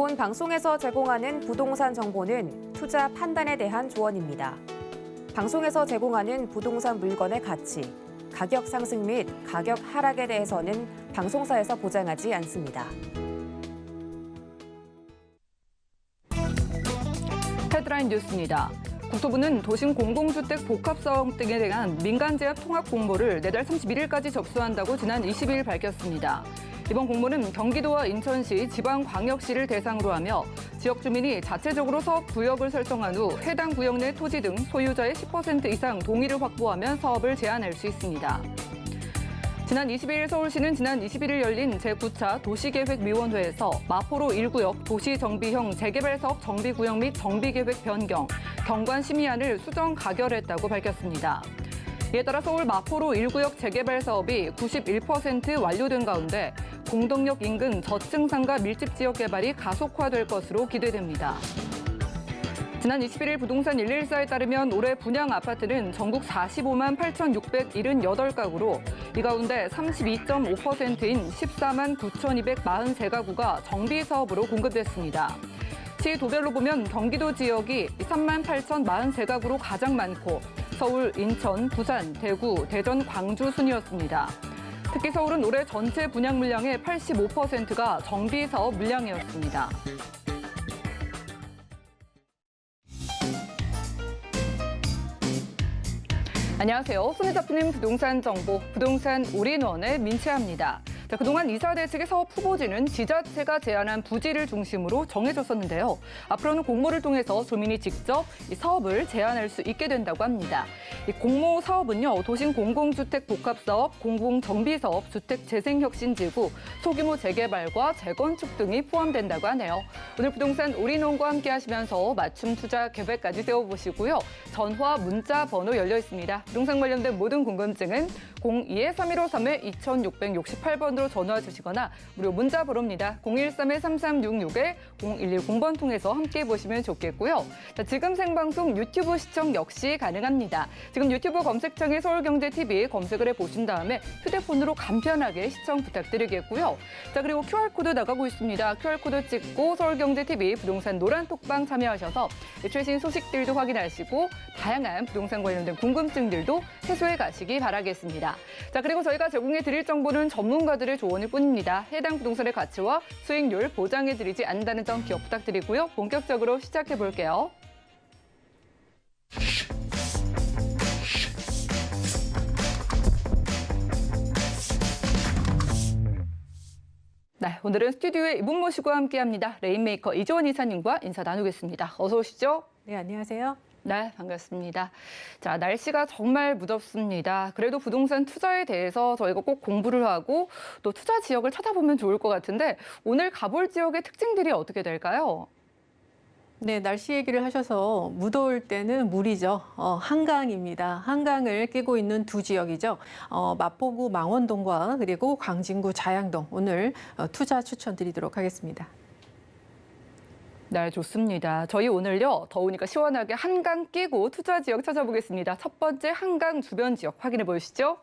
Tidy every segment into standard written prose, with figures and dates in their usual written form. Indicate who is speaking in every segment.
Speaker 1: 본 방송에서 제공하는 부동산 정보는 투자 판단에 대한 조언입니다. 방송에서 제공하는 부동산 물건의 가치, 가격 상승 및 가격 하락에 대해서는 방송사에서 보장하지 않습니다.
Speaker 2: 헤드라인 뉴스입니다. 국토부는 도심 공공주택 복합사업 등에 대한 민간제약 통합 공모를 내달 31일까지 접수한다고 지난 20일 밝혔습니다. 이번 공모는 경기도와 인천시, 지방광역시를 대상으로 하며 지역 주민이 자체적으로 사업 구역을 설정한 후 해당 구역 내 토지 등 소유자의 10% 이상 동의를 확보하면 사업을 제한할 수 있습니다. 지난 22일 서울시는 지난 21일 열린 제9차 도시계획위원회에서 마포로 1구역 도시정비형 재개발사업 정비구역 및 정비계획 변경, 경관 심의안을 수정 가결했다고 밝혔습니다. 이에 따라 서울 마포로 1구역 재개발 사업이 91% 완료된 가운데 공덕역 인근 저층상가 밀집 지역 개발이 가속화될 것으로 기대됩니다. 지난 21일 부동산 114에 따르면 올해 분양 아파트는 전국 45만 8,678가구로 이 가운데 32.5%인 14만 9,243가구가 정비 사업으로 공급됐습니다. 시 도별로 보면 경기도 지역이 3만 8,043가구로 가장 많고 서울, 인천, 부산, 대구, 대전, 광주 순이었습니다. 특히 서울은 올해 전체 분양 물량의 85%가 정비 사업 물량이었습니다. 안녕하세요. 손에 잡히는 부동산 정보, 부동산 올인원의 민채아입니다. 그동안 이사 대책의 사업 후보지는 지자체가 제안한 부지를 중심으로 정해졌었는데요. 앞으로는 공모를 통해서 주민이 직접 이 사업을 제안할 수 있게 된다고 합니다. 이 공모 사업은요, 도심 공공주택 복합사업, 공공정비사업, 주택재생혁신지구, 소규모 재개발과 재건축 등이 포함된다고 하네요. 오늘 부동산 올인원과 함께 하시면서 맞춤 투자 계획까지 세워보시고요. 전화, 문자 번호 열려 있습니다. 부동산 관련된 모든 궁금증은 02-3153-2668번으로 전화 주시거나 무료 문자 번호입니다. 013-3366-0110번 통해서 함께 보시면 좋겠고요. 자, 지금 생방송 유튜브 시청 역시 가능합니다. 지금 유튜브 검색창에 서울경제TV 검색을 해보신 다음에 휴대폰으로 간편하게 시청 부탁드리겠고요. 자, 그리고 QR코드 나가고 있습니다. QR코드 찍고 서울경제TV 부동산 노란톡방 참여하셔서 최신 소식들도 확인하시고 다양한 부동산 관련된 궁금증들도 해소해 가시기 바라겠습니다. 자, 그리고 저희가 제공해 드릴 정보는 전문가들의 조언일 뿐입니다. 해당 부동산의 가치와 수익률 보장해 드리지 않는다는 점 기억 부탁드리고요. 본격적으로 시작해 볼게요. 네, 오늘은 스튜디오에 이분 모시고 함께합니다. 레인메이커 이조원 이사님과 인사 나누겠습니다. 어서 오시죠.
Speaker 3: 네, 안녕하세요.
Speaker 2: 네, 반갑습니다. 자, 날씨가 정말 무덥습니다. 그래도 부동산 투자에 대해서 저희가 꼭 공부를 하고 또 투자 지역을 찾아보면 좋을 것 같은데 오늘 가볼 지역의 특징들이 어떻게 될까요?
Speaker 3: 네, 날씨 얘기를 하셔서 무더울 때는 물이죠. 한강입니다. 한강을 끼고 있는 두 지역이죠. 마포구 망원동과 그리고 광진구 자양동 오늘 투자 추천드리도록 하겠습니다.
Speaker 2: 네, 좋습니다. 저희 오늘요, 더우니까 시원하게 한강 끼고 투자 지역 찾아보겠습니다. 첫 번째 한강 주변 지역 확인해 보시죠.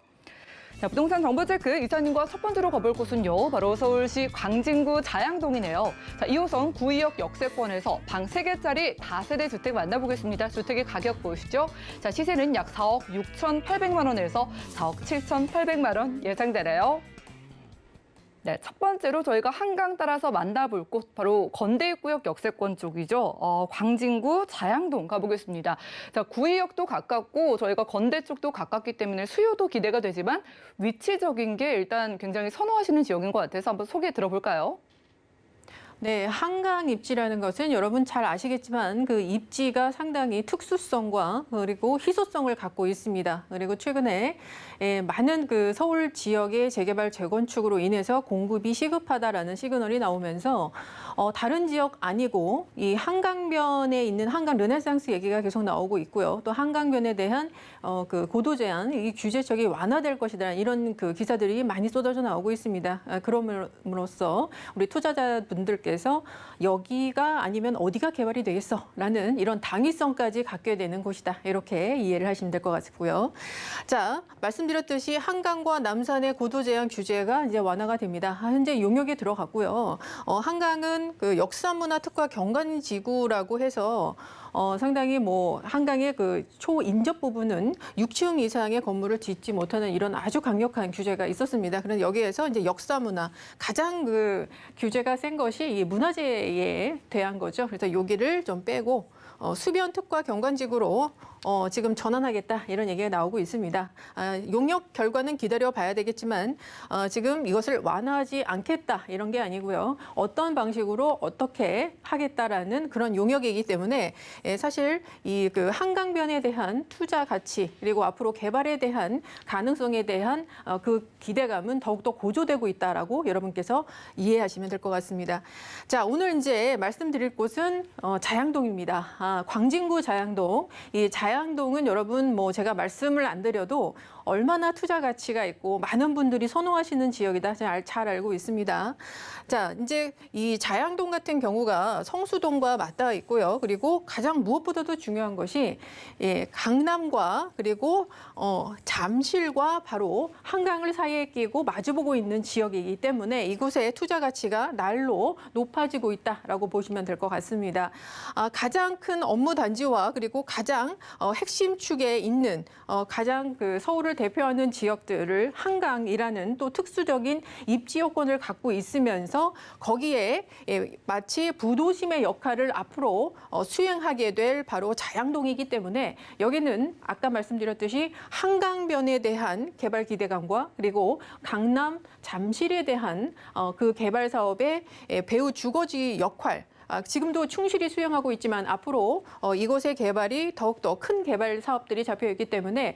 Speaker 2: 자, 부동산 정보체크 이사님과 첫 번째로 가볼 곳은요, 바로 서울시 광진구 자양동이네요. 자, 2호선 구의역 역세권에서 방 3개짜리 다세대 주택 만나보겠습니다. 주택의 가격 보시죠. 자, 시세는 약 4억 6,800만 원에서 4억 7,800만 원 예상되네요. 네, 첫 번째로 저희가 한강 따라서 만나볼 곳 바로 건대입구역 역세권 쪽이죠. 광진구 자양동 가보겠습니다. 자, 구의역도 가깝고 저희가 건대 쪽도 가깝기 때문에 수요도 기대가 되지만 위치적인 게 일단 굉장히 선호하시는 지역인 것 같아서 한번 소개 들어볼까요?
Speaker 3: 네, 한강 입지라는 것은 여러분 잘 아시겠지만 그 입지가 상당히 특수성과 그리고 희소성을 갖고 있습니다. 그리고 최근에 많은 그 서울 지역의 재개발 재건축으로 인해서 공급이 시급하다라는 시그널이 나오면서 다른 지역 아니고 이 한강변에 있는 한강 르네상스 얘기가 계속 나오고 있고요. 또 한강변에 대한 그 고도 제한, 이 규제책이 완화될 것이다 이런 그 기사들이 많이 쏟아져 나오고 있습니다. 그럼으로써 우리 투자자분들께 분들께서 여기가 아니면 어디가 개발이 되겠어라는 이런 당위성까지 갖게 되는 곳이다. 이렇게 이해를 하시면 될 것 같고요. 자, 말씀드렸듯이 한강과 남산의 고도 제한 규제가 이제 완화가 됩니다. 현재 용역에 들어갔고요. 한강은 그 역사문화 특화 경관지구라고 해서 상당히 뭐 한강의 그 초인접 부분은 6층 이상의 건물을 짓지 못하는 이런 아주 강력한 규제가 있었습니다. 그런데 여기에서 이제 역사문화 가장 그 규제가 센 것이 이 문화재에 대한 거죠. 그래서 여기를 좀 빼고 수변 특화 경관지구로 지금 전환하겠다 이런 얘기가 나오고 있습니다. 용역 결과는 기다려봐야 되겠지만 지금 이것을 완화하지 않겠다 이런 게 아니고요. 어떤 방식으로 어떻게 하겠다라는 그런 용역이기 때문에 사실 이 그 한강변에 대한 투자 가치 그리고 앞으로 개발에 대한 가능성에 대한 그 기대감은 더욱더 고조되고 있다라고 여러분께서 이해하시면 될 것 같습니다. 자, 오늘 이제 말씀드릴 곳은 자양동입니다. 광진구 자양동. 이 자양동은 여러분 뭐 제가 말씀을 안 드려도 얼마나 투자 가치가 있고 많은 분들이 선호하시는 지역이다 잘 알고 있습니다. 자, 이제 이 자양동 같은 경우가 성수동과 맞닿아 있고요. 그리고 가장 무엇보다도 중요한 것이 강남과 그리고 잠실과 바로 한강을 사이에 끼고 마주보고 있는 지역이기 때문에 이곳의 투자 가치가 날로 높아지고 있다라고 보시면 될 것 같습니다. 가장 큰 업무 단지와 그리고 가장 핵심 축에 있는 가장 그 서울을 대표하는 지역들을 한강이라는 또 특수적인 입지 요건을 갖고 있으면서 거기에 마치 부도심의 역할을 앞으로 수행하게 될 바로 자양동이기 때문에 여기는 아까 말씀드렸듯이 한강변에 대한 개발 기대감과 그리고 강남, 잠실에 대한 그 개발 사업의 배후 주거지 역할 지금도 충실히 수행하고 있지만 앞으로 이곳의 개발이 더욱더 큰 개발 사업들이 잡혀 있기 때문에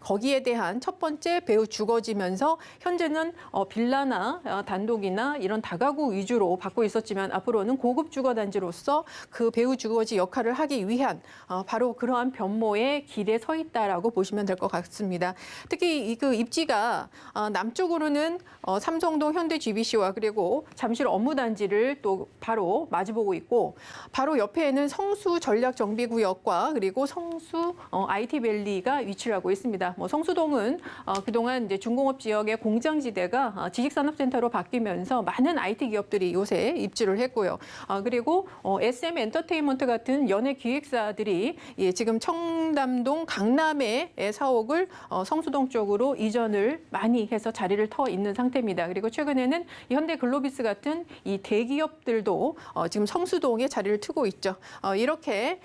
Speaker 3: 거기에 대한 첫 번째 배후 주거지면서 현재는 빌라나 단독이나 이런 다가구 위주로 받고 있었지만 앞으로는 고급 주거 단지로서 그 배후 주거지 역할을 하기 위한 바로 그러한 변모에 길에 서 있다라고 보시면 될 것 같습니다. 특히 그 입지가 남쪽으로는 삼성동 현대 GBC와 그리고 잠실 업무단지를 또 바로 마주보고 있고 바로 옆에는 성수 전략정비구역과 그리고 성수 IT밸리가 위치를 하고 있습니다. 성수동은 그동안 이제 중공업 지역의 공장지대가 지식산업센터로 바뀌면서 많은 IT 기업들이 요새 입주를 했고요. 그리고 SM 엔터테인먼트 같은 연예 기획사들이 지금 청담동 강남의 사옥을 성수동 쪽으로 이전을 많이 해서 자리를 터 있는 상태입니다. 그리고 최근에는 현대 글로비스 같은 이 대기업들도 지금 성수동에 자리를 트고 있죠. 이렇게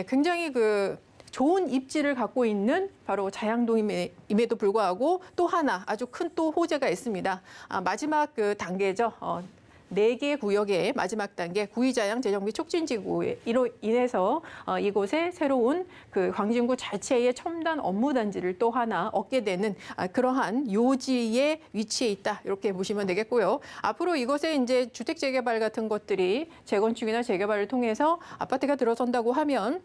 Speaker 3: 굉장히 그 좋은 입지를 갖고 있는 바로 자양동임에도 불구하고 또 하나 아주 큰 또 호재가 있습니다. 마지막 그 단계죠. 4개 구역의 마지막 단계 구의자양 재정비 촉진지구로 인해서 이곳에 새로운 그 광진구 자체의 첨단 업무 단지를 또 하나 얻게 되는 그러한 요지에 위치해 있다 이렇게 보시면 되겠고요. 앞으로 이곳에 이제 주택 재개발 같은 것들이 재건축이나 재개발을 통해서 아파트가 들어선다고 하면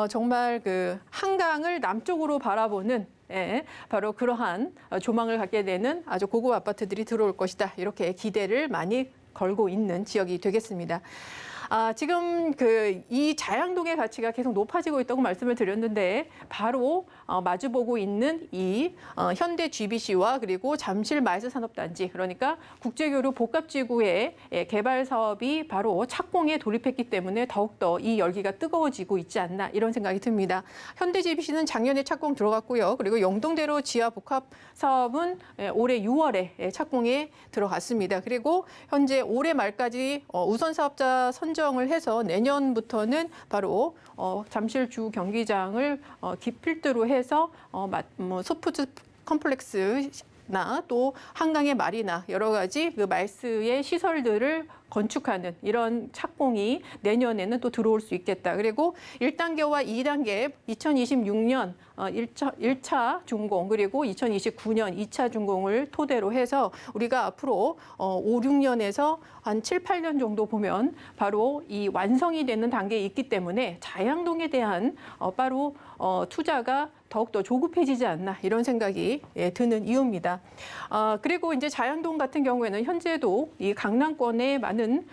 Speaker 3: 정말 그 한강을 남쪽으로 바라보는 바로 그러한 조망을 갖게 되는 아주 고급 아파트들이 들어올 것이다 이렇게 기대를 많이 걸고 있는 지역이 되겠습니다. 지금 이 자양동의 가치가 계속 높아지고 있다고 말씀을 드렸는데 바로 마주보고 있는 이 현대 GBC와 그리고 잠실 마이스산업단지 그러니까 국제교류 복합지구의 개발 사업이 바로 착공에 돌입했기 때문에 더욱더 이 열기가 뜨거워지고 있지 않나 이런 생각이 듭니다. 현대 GBC는 작년에 착공 들어갔고요. 그리고 영동대로 지하 복합 사업은 올해 6월에 착공에 들어갔습니다. 그리고 현재 올해 말까지 우선 사업자 선정을 해서 내년부터는 바로 잠실 주 경기장을 기필두로 해서 소푸드 컴플렉스나 또 한강의 마리나 여러 가지 그 말스의 시설들을 건축하는 이런 착공이 내년에는 또 들어올 수 있겠다. 그리고 1단계와 2단계 2026년 1차 준공 그리고 2029년 2차 준공을 토대로 해서 우리가 앞으로 5, 6년에서 한 7, 8년 정도 보면 바로 이 완성이 되는 단계에 있기 때문에 자양동에 대한 바로 투자가 더욱더 조급해지지 않나 이런 생각이 드는 이유입니다. 그리고 이제 자양동 같은 경우에는 현재도 이 강남권에 많은 많은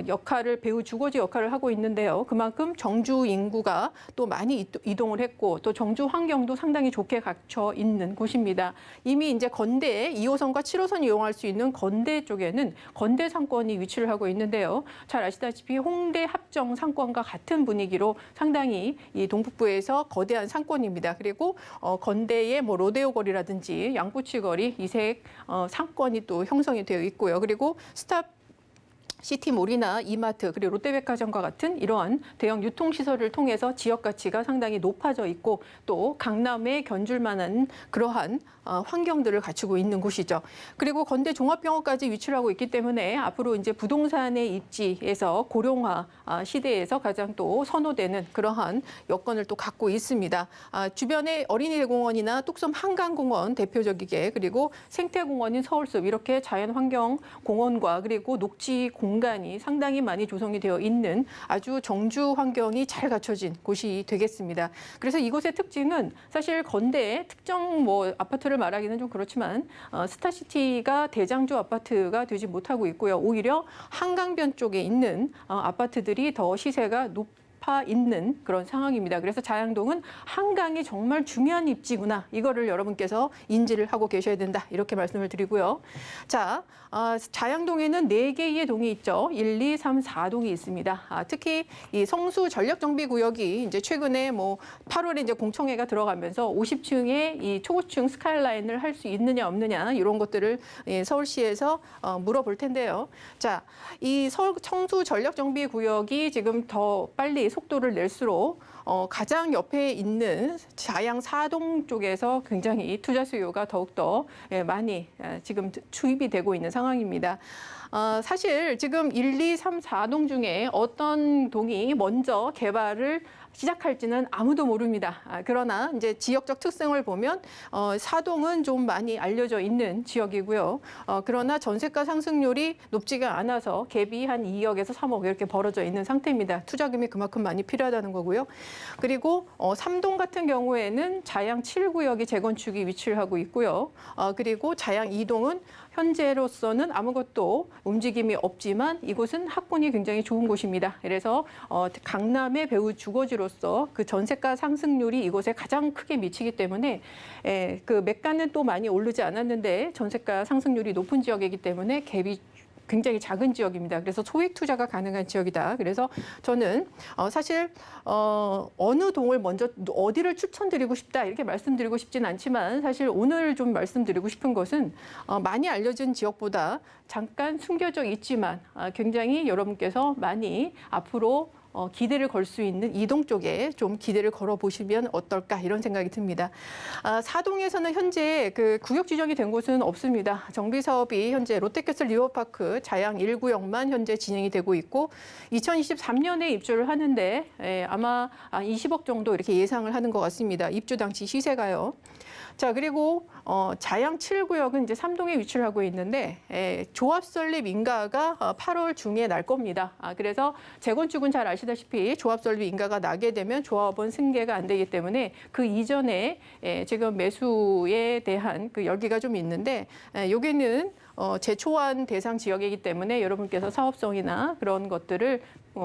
Speaker 3: 역할을 배후 주거지 역할을 하고 있는데요. 그만큼 정주 인구가 또 많이 이동을 했고 또 정주 환경도 상당히 좋게 갖춰 있는 곳입니다. 이미 이제 건대 2호선과 7호선 이용할 수 있는 건대 쪽에는 건대 상권이 위치를 하고 있는데요. 잘 아시다시피 홍대 합정 상권과 같은 분위기로 상당히 이 동북부에서 거대한 상권입니다. 그리고 건대의 뭐 로데오 거리라든지 양꼬치 거리, 이색 상권이 또 형성이 되어 있고요. 그리고 시티몰이나 이마트 그리고 롯데백화점과 같은 이러한 대형 유통시설을 통해서 지역 가치가 상당히 높아져 있고 또 강남에 견줄 만한 그러한 환경들을 갖추고 있는 곳이죠. 그리고 건대 종합병원까지 위치를 하고 있기 때문에 앞으로 이제 부동산의 입지에서 고령화 시대에서 가장 또 선호되는 그러한 여건을 또 갖고 있습니다. 주변에 어린이대공원이나 뚝섬 한강공원 대표적이게 그리고 생태공원인 서울숲 이렇게 자연환경공원과 그리고 녹지 공간이 상당히 많이 조성이 되어 있는 아주 정주 환경이 잘 갖춰진 곳이 되겠습니다. 그래서 이곳의 특징은 사실 건대의 특정 뭐 아파트를 말하기는 좀 그렇지만 스타시티가 대장주 아파트가 되지 못하고 있고요. 오히려 한강변 쪽에 있는 아파트들이 더 시세가 높아 있는 그런 상황입니다. 그래서 자양동은 한강이 정말 중요한 입지구나. 이거를 여러분께서 인지를 하고 계셔야 된다. 이렇게 말씀을 드리고요. 자, 자양동에는 4개의 동이 있죠. 1, 2, 3, 4동이 있습니다. 특히 이 성수 전력정비구역이 이제 최근에 뭐 8월에 이제 공청회가 들어가면서 50층의 이 초고층 스카이라인을 할 수 있느냐 없느냐 이런 것들을 서울시에서 물어볼 텐데요. 자, 이 성수 전력정비구역이 지금 더 빨리 속도를 낼수록 가장 옆에 있는 자양 4동 쪽에서 굉장히 투자 수요가 더욱더 많이 지금 투입이 되고 있는 상황입니다. 사실 지금 1, 2, 3, 4동 중에 어떤 동이 먼저 개발을 시작할지는 아무도 모릅니다. 그러나 이제 지역적 특성을 보면 사동은 좀 많이 알려져 있는 지역이고요. 그러나 전세가 상승률이 높지가 않아서 갭이 한 2억에서 3억 이렇게 벌어져 있는 상태입니다. 투자금이 그만큼 많이 필요하다는 거고요. 그리고 3동 같은 경우에는 자양 7구역이 재건축이 위치를 하고 있고요. 그리고 자양 2동은 현재로서는 아무것도 움직임이 없지만 이곳은 학군이 굉장히 좋은 곳입니다. 그래서 강남의 배후 주거지로서 그 전세가 상승률이 이곳에 가장 크게 미치기 때문에 그 매가는 또 많이 오르지 않았는데 전세가 상승률이 높은 지역이기 때문에 갭이 굉장히 작은 지역입니다. 그래서 소액 투자가 가능한 지역이다. 그래서 저는 사실 어느 동을 먼저 어디를 추천드리고 싶다 이렇게 말씀드리고 싶진 않지만 사실 오늘 좀 말씀드리고 싶은 것은 많이 알려진 지역보다 잠깐 숨겨져 있지만 굉장히 여러분께서 많이 앞으로 기대를 걸 수 있는 이동 쪽에 좀 기대를 걸어보시면 어떨까 이런 생각이 듭니다. 사동에서는 현재 그 구역 지정이 된 곳은 없습니다. 정비 사업이 현재 롯데캐슬 리버파크 자양 1구역만 현재 진행이 되고 있고 2023년에 입주를 하는데 아마 20억 정도 이렇게 예상을 하는 것 같습니다. 입주 당시 시세가요. 자, 그리고 자양 7구역은 이제 3동에 위치를 하고 있는데 조합 설립 인가가 8월 중에 날 겁니다. 그래서 재건축은 잘 아시다시피 조합 설립 인가가 나게 되면 조합원 승계가 안 되기 때문에 그 이전에 지금 매수에 대한 그 열기가 좀 있는데 여기는 재초안 대상 지역이기 때문에 여러분께서 사업성이나 그런 것들을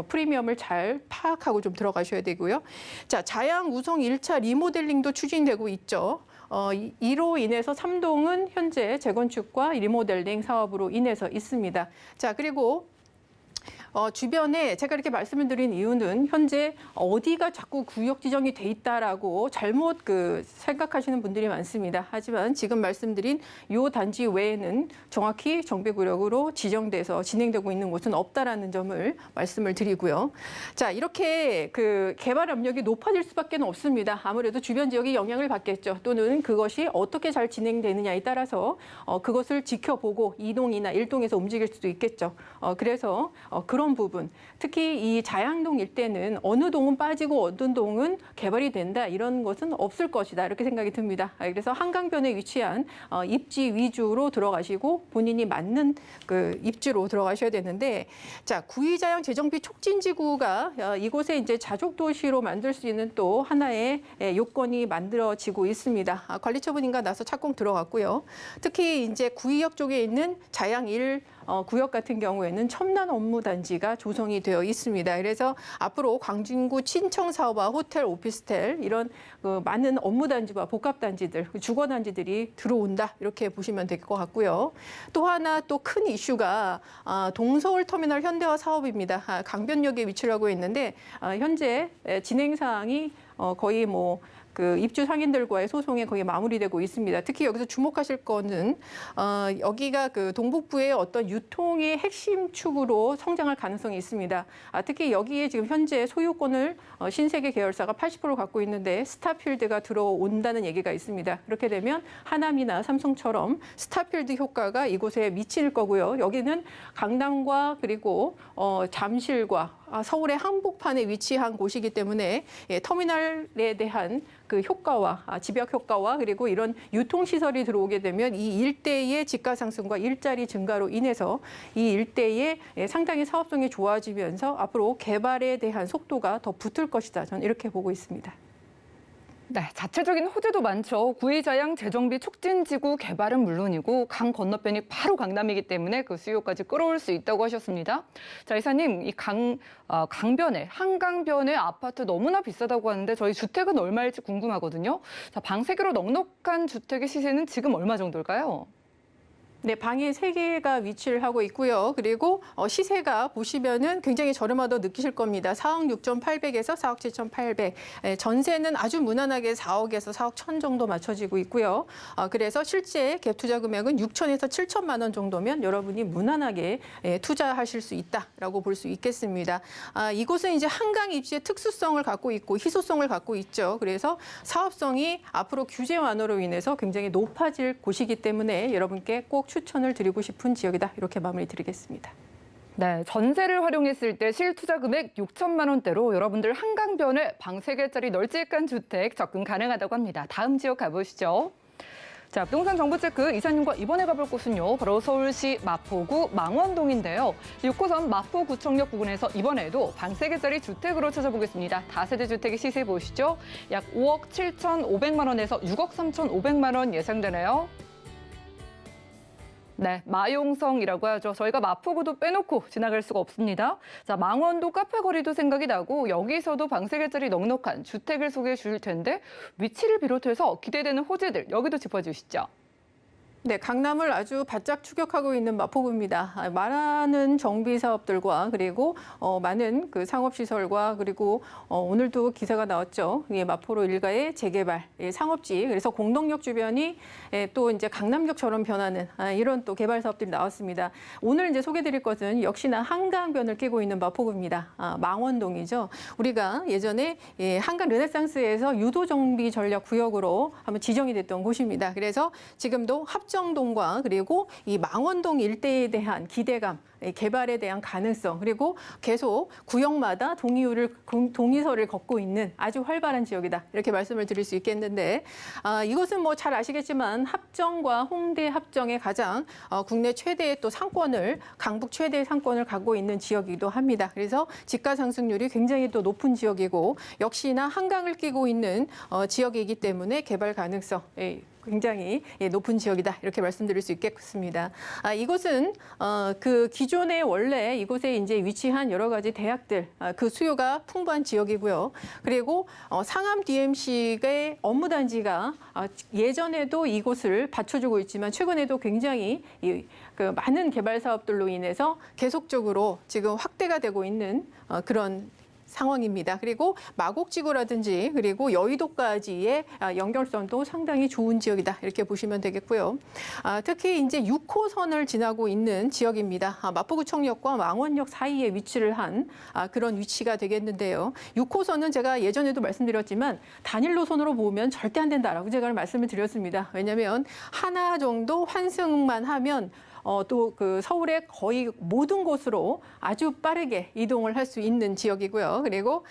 Speaker 3: 프리미엄을 잘 파악하고 좀 들어가셔야 되고요. 자, 자양 우성 1차 리모델링도 추진되고 있죠. 이로 인해서 3동은 현재 재건축과 리모델링 사업으로 인해서 있습니다. 자, 그리고 주변에 제가 이렇게 말씀을 드린 이유는 현재 어디가 자꾸 구역 지정이 돼 있다라고 잘못 생각하시는 분들이 많습니다. 하지만 지금 말씀드린 이 단지 외에는 정확히 정비구역으로 지정돼서 진행되고 있는 곳은 없다라는 점을 말씀을 드리고요. 자, 이렇게 그 개발 압력이 높아질 수밖에 없습니다. 아무래도 주변 지역이 영향을 받겠죠. 또는 그것이 어떻게 잘 진행되느냐에 따라서 그것을 지켜보고 2동이나 1동에서 움직일 수도 있겠죠. 그래서 그런 부분, 특히 이 자양동 일대는 어느 동은 빠지고 어떤 동은 개발이 된다 이런 것은 없을 것이다 이렇게 생각이 듭니다. 그래서 한강변에 위치한 입지 위주로 들어가시고 본인이 맞는 그 입지로 들어가셔야 되는데, 자, 구의자양 재정비 촉진지구가 이곳에 이제 자족 도시로 만들 수 있는 또 하나의 요건이 만들어지고 있습니다. 관리처분 인가 나서 착공 들어갔고요. 특히 이제 구의역 쪽에 있는 자양 1 구역 같은 경우에는 첨단 업무단지가 조성이 되어 있습니다. 그래서 앞으로 광진구 친청 사업화, 호텔, 오피스텔 이런 많은 업무단지와 복합단지들, 주거단지들이 들어온다 이렇게 보시면 될 것 같고요. 또 하나 또 큰 이슈가 동서울 터미널 현대화 사업입니다. 강변역에 위치를 하고 있는데 현재 진행 사항이 거의 그 입주 상인들과의 소송에 거의 마무리되고 있습니다. 특히 여기서 주목하실 거는 여기가 그 동북부의 어떤 유통의 핵심 축으로 성장할 가능성이 있습니다. 특히 여기에 지금 현재 소유권을 신세계 계열사가 80% 갖고 있는데 스타필드가 들어온다는 얘기가 있습니다. 그렇게 되면 하남이나 삼성처럼 스타필드 효과가 이곳에 미칠 거고요. 여기는 강남과 그리고 잠실과 서울의 한복판에 위치한 곳이기 때문에 터미널에 대한 그 효과와 집약 효과와 그리고 이런 유통시설이 들어오게 되면 이 일대의 집가 상승과 일자리 증가로 인해서 이 일대의 상당히 사업성이 좋아지면서 앞으로 개발에 대한 속도가 더 붙을 것이다. 저는 이렇게 보고 있습니다.
Speaker 2: 네, 자체적인 호재도 많죠. 구의자양 재정비 촉진지구 개발은 물론이고 강 건너편이 바로 강남이기 때문에 그 수요까지 끌어올 수 있다고 하셨습니다. 자, 이사님, 이 강변에, 한강변에 아파트 너무나 비싸다고 하는데 저희 주택은 얼마일지 궁금하거든요. 자, 방 3개로 넉넉한 주택의 시세는 지금 얼마 정도일까요?
Speaker 3: 네, 방이 3개가 위치를 하고 있고요. 그리고 시세가 보시면은 굉장히 저렴하다고 느끼실 겁니다. 4억 6,800에서 4억 7,800. 전세는 아주 무난하게 4억에서 4억 1천 정도 맞춰지고 있고요. 그래서 실제 갭 투자 금액은 6천에서 7천만 원 정도면 여러분이 무난하게 투자하실 수 있다라고 볼 수 있겠습니다. 이곳은 이제 한강 입지의 특수성을 갖고 있고 희소성을 갖고 있죠. 그래서 사업성이 앞으로 규제 완화로 인해서 굉장히 높아질 곳이기 때문에 여러분께 꼭 추천을 드리고 싶은 지역이다. 이렇게 마무리 드리겠습니다.
Speaker 2: 네, 전세를 활용했을 때 실투자 금액 6천만 원대로 여러분들 한강변에 방 3개짜리 널찍한 주택 접근 가능하다고 합니다. 다음 지역 가보시죠. 자, 부동산 정보체크 이사님과 이번에 가볼 곳은요. 바로 서울시 마포구 망원동인데요. 6호선 마포구청역 부근에서 이번에도 방 3개짜리 주택으로 찾아보겠습니다. 다세대 주택의 시세 보시죠. 약 5억 7,500만 원에서 6억 3,500만 원 예상되네요. 네, 마용성이라고 하죠. 저희가 마포구도 빼놓고 지나갈 수가 없습니다. 자, 망원도 카페거리도 생각이 나고 여기서도 방 3개짜리 넉넉한 주택을 소개해 주실 텐데 위치를 비롯해서 기대되는 호재들 여기도 짚어주시죠.
Speaker 3: 네, 강남을 아주 바짝 추격하고 있는 마포구입니다. 많은 정비 사업들과 그리고 많은 그 상업시설과 그리고 오늘도 기사가 나왔죠. 마포로 일가의 재개발, 상업지, 그래서 공덕역 주변이 또 이제 강남역처럼 변하는 이런 또 개발 사업들이 나왔습니다. 오늘 이제 소개드릴 것은 역시나 한강변을 끼고 있는 마포구입니다. 망원동이죠. 우리가 예전에 한강 르네상스에서 유도 정비 전략 구역으로 한번 지정이 됐던 곳입니다. 그래서 지금도 합정동과 그리고 이 망원동 일대에 대한 기대감, 개발에 대한 가능성, 그리고 계속 구역마다 동의서를 걷고 있는 아주 활발한 지역이다. 이렇게 말씀을 드릴 수 있겠는데 이곳은 뭐 잘 아시겠지만 합정과 홍대 합정의 가장 국내 최대의 또 상권을, 강북 최대의 상권을 갖고 있는 지역이기도 합니다. 그래서 집가 상승률이 굉장히 또 높은 지역이고 역시나 한강을 끼고 있는 지역이기 때문에 개발 가능성 굉장히 높은 지역이다. 이렇게 말씀드릴 수 있겠습니다. 이곳은 그 기존에 원래 이곳에 이제 위치한 여러 가지 대학들 그 수요가 풍부한 지역이고요. 그리고 상암 DMC의 업무단지가 예전에도 이곳을 받쳐주고 있지만 최근에도 굉장히 그 많은 개발 사업들로 인해서 계속적으로 지금 확대가 되고 있는 그런 상황입니다. 그리고 마곡지구라든지 그리고 여의도까지의 연결선도 상당히 좋은 지역이다. 이렇게 보시면 되겠고요. 특히 이제 6호선을 지나고 있는 지역입니다. 마포구청역과 망원역 사이에 위치를 한 그런 위치가 되겠는데요. 6호선은 제가 예전에도 말씀드렸지만 단일 노선으로 보면 절대 안 된다라고 제가 말씀을 드렸습니다. 왜냐하면 하나 정도 환승만 하면 또 그 서울의 거의 모든 곳으로 아주 빠르게 이동을 할 수 있는 지역이고요. 그리고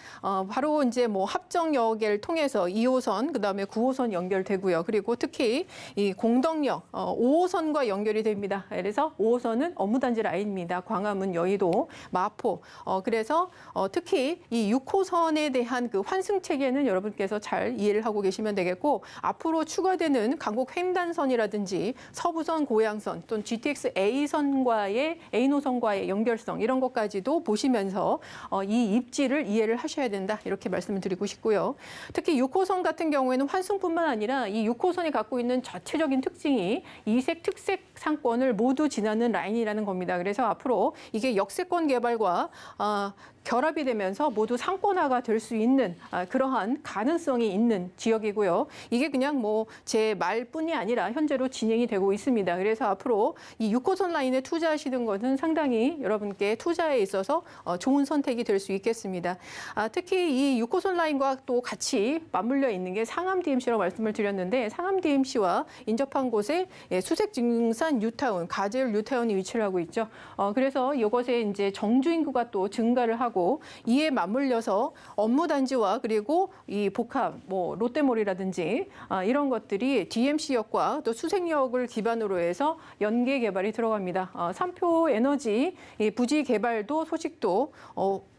Speaker 3: 바로 이제 뭐 합정역을 통해서 2호선, 그다음에 9호선 연결되고요. 그리고 특히 이 공덕역 5호선과 연결이 됩니다. 그래서 5호선은 업무단지 라인입니다. 광화문, 여의도, 마포. 그래서 특히 이 6호선에 대한 그 환승 체계는 여러분께서 잘 이해를 하고 계시면 되겠고 앞으로 추가되는 강북 횡단선이라든지 서부선, 고양선 또는 GTX GTX A 노선과의 연결성 이런 것까지도 보시면서 이 입지를 이해를 하셔야 된다 이렇게 말씀을 드리고 싶고요. 특히 6호선 같은 경우에는 환승뿐만 아니라 이 6호선이 갖고 있는 자체적인 특징이 이색 특색 상권을 모두 지나는 라인이라는 겁니다. 그래서 앞으로 이게 역세권 개발과 결합이 되면서 모두 상권화가 될 수 있는 그러한 가능성이 있는 지역이고요. 이게 그냥 뭐 제 말뿐이 아니라 현재로 진행이 되고 있습니다. 그래서 앞으로 이 6호선 라인에 투자하시는 것은 상당히 여러분께 투자에 있어서 좋은 선택이 될 수 있겠습니다. 특히 이 6호선 라인과 또 같이 맞물려 있는 게 상암 DMC라고 말씀을 드렸는데 상암 DMC와 인접한 곳에 수색증산 뉴타운, 가젤 뉴타운이 위치를 하고 있죠. 그래서 이것에 이제 정주 인구가 또 증가를 하고 이에 맞물려서 업무 단지와 그리고 이 복합, 뭐 롯데몰이라든지 이런 것들이 DMC역과 또 수색역을 기반으로 해서 연계 개발이 들어갑니다. 삼표 에너지 부지 개발도 소식도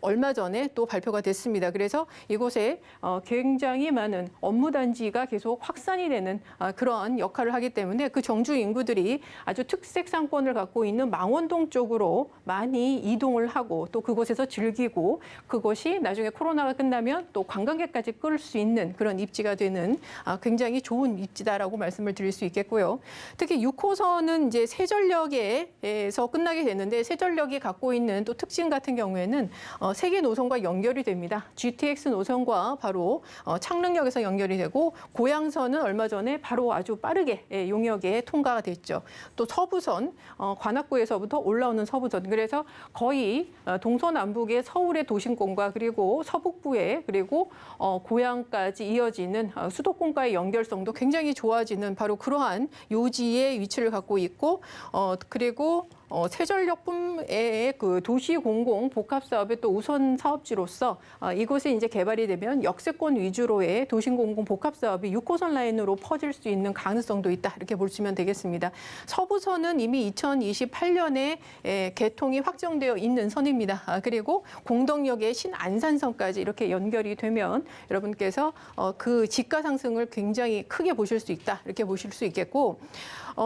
Speaker 3: 얼마 전에 또 발표가 됐습니다. 그래서 이곳에 굉장히 많은 업무 단지가 계속 확산이 되는 그러한 역할을 하기 때문에 그 정주 인구들이 아주 특색 상권을 갖고 있는 망원동 쪽으로 많이 이동을 하고 또 그곳에서 즐기고 그것이 나중에 코로나가 끝나면 또 관광객까지 끌 수 있는 그런 입지가 되는 굉장히 좋은 입지다라고 말씀을 드릴 수 있겠고요. 특히 6호선은 이제 세전역에서 끝나게 되는데 세전역이 갖고 있는 또 특징 같은 경우에는 세 개 노선과 연결이 됩니다. GTX 노선과 바로 창릉역에서 연결이 되고 고양선은 얼마 전에 바로 아주 빠르게 용역에 통과가 됐죠. 또 서부선 관악구에서부터 올라오는 서부선 그래서 거의 동서남북의 서울의 도심권과 그리고 서북부에 그리고 고양까지 이어지는 수도권과의 연결성도 굉장히 좋아지는 바로 그러한 요지의 위치를 갖고 있고 그리고 세전역분의 그 도시공공 복합사업의 또 우선 사업지로서 이곳에 이제 개발이 되면 역세권 위주로의 도시공공 복합사업이 6호선 라인으로 퍼질 수 있는 가능성도 있다 이렇게 보시면 되겠습니다. 서부선은 이미 2028년에 개통이 확정되어 있는 선입니다. 그리고 공덕역의 신안산선까지 이렇게 연결이 되면 여러분께서 그 지가 상승을 굉장히 크게 보실 수 있다 이렇게 보실 수 있겠고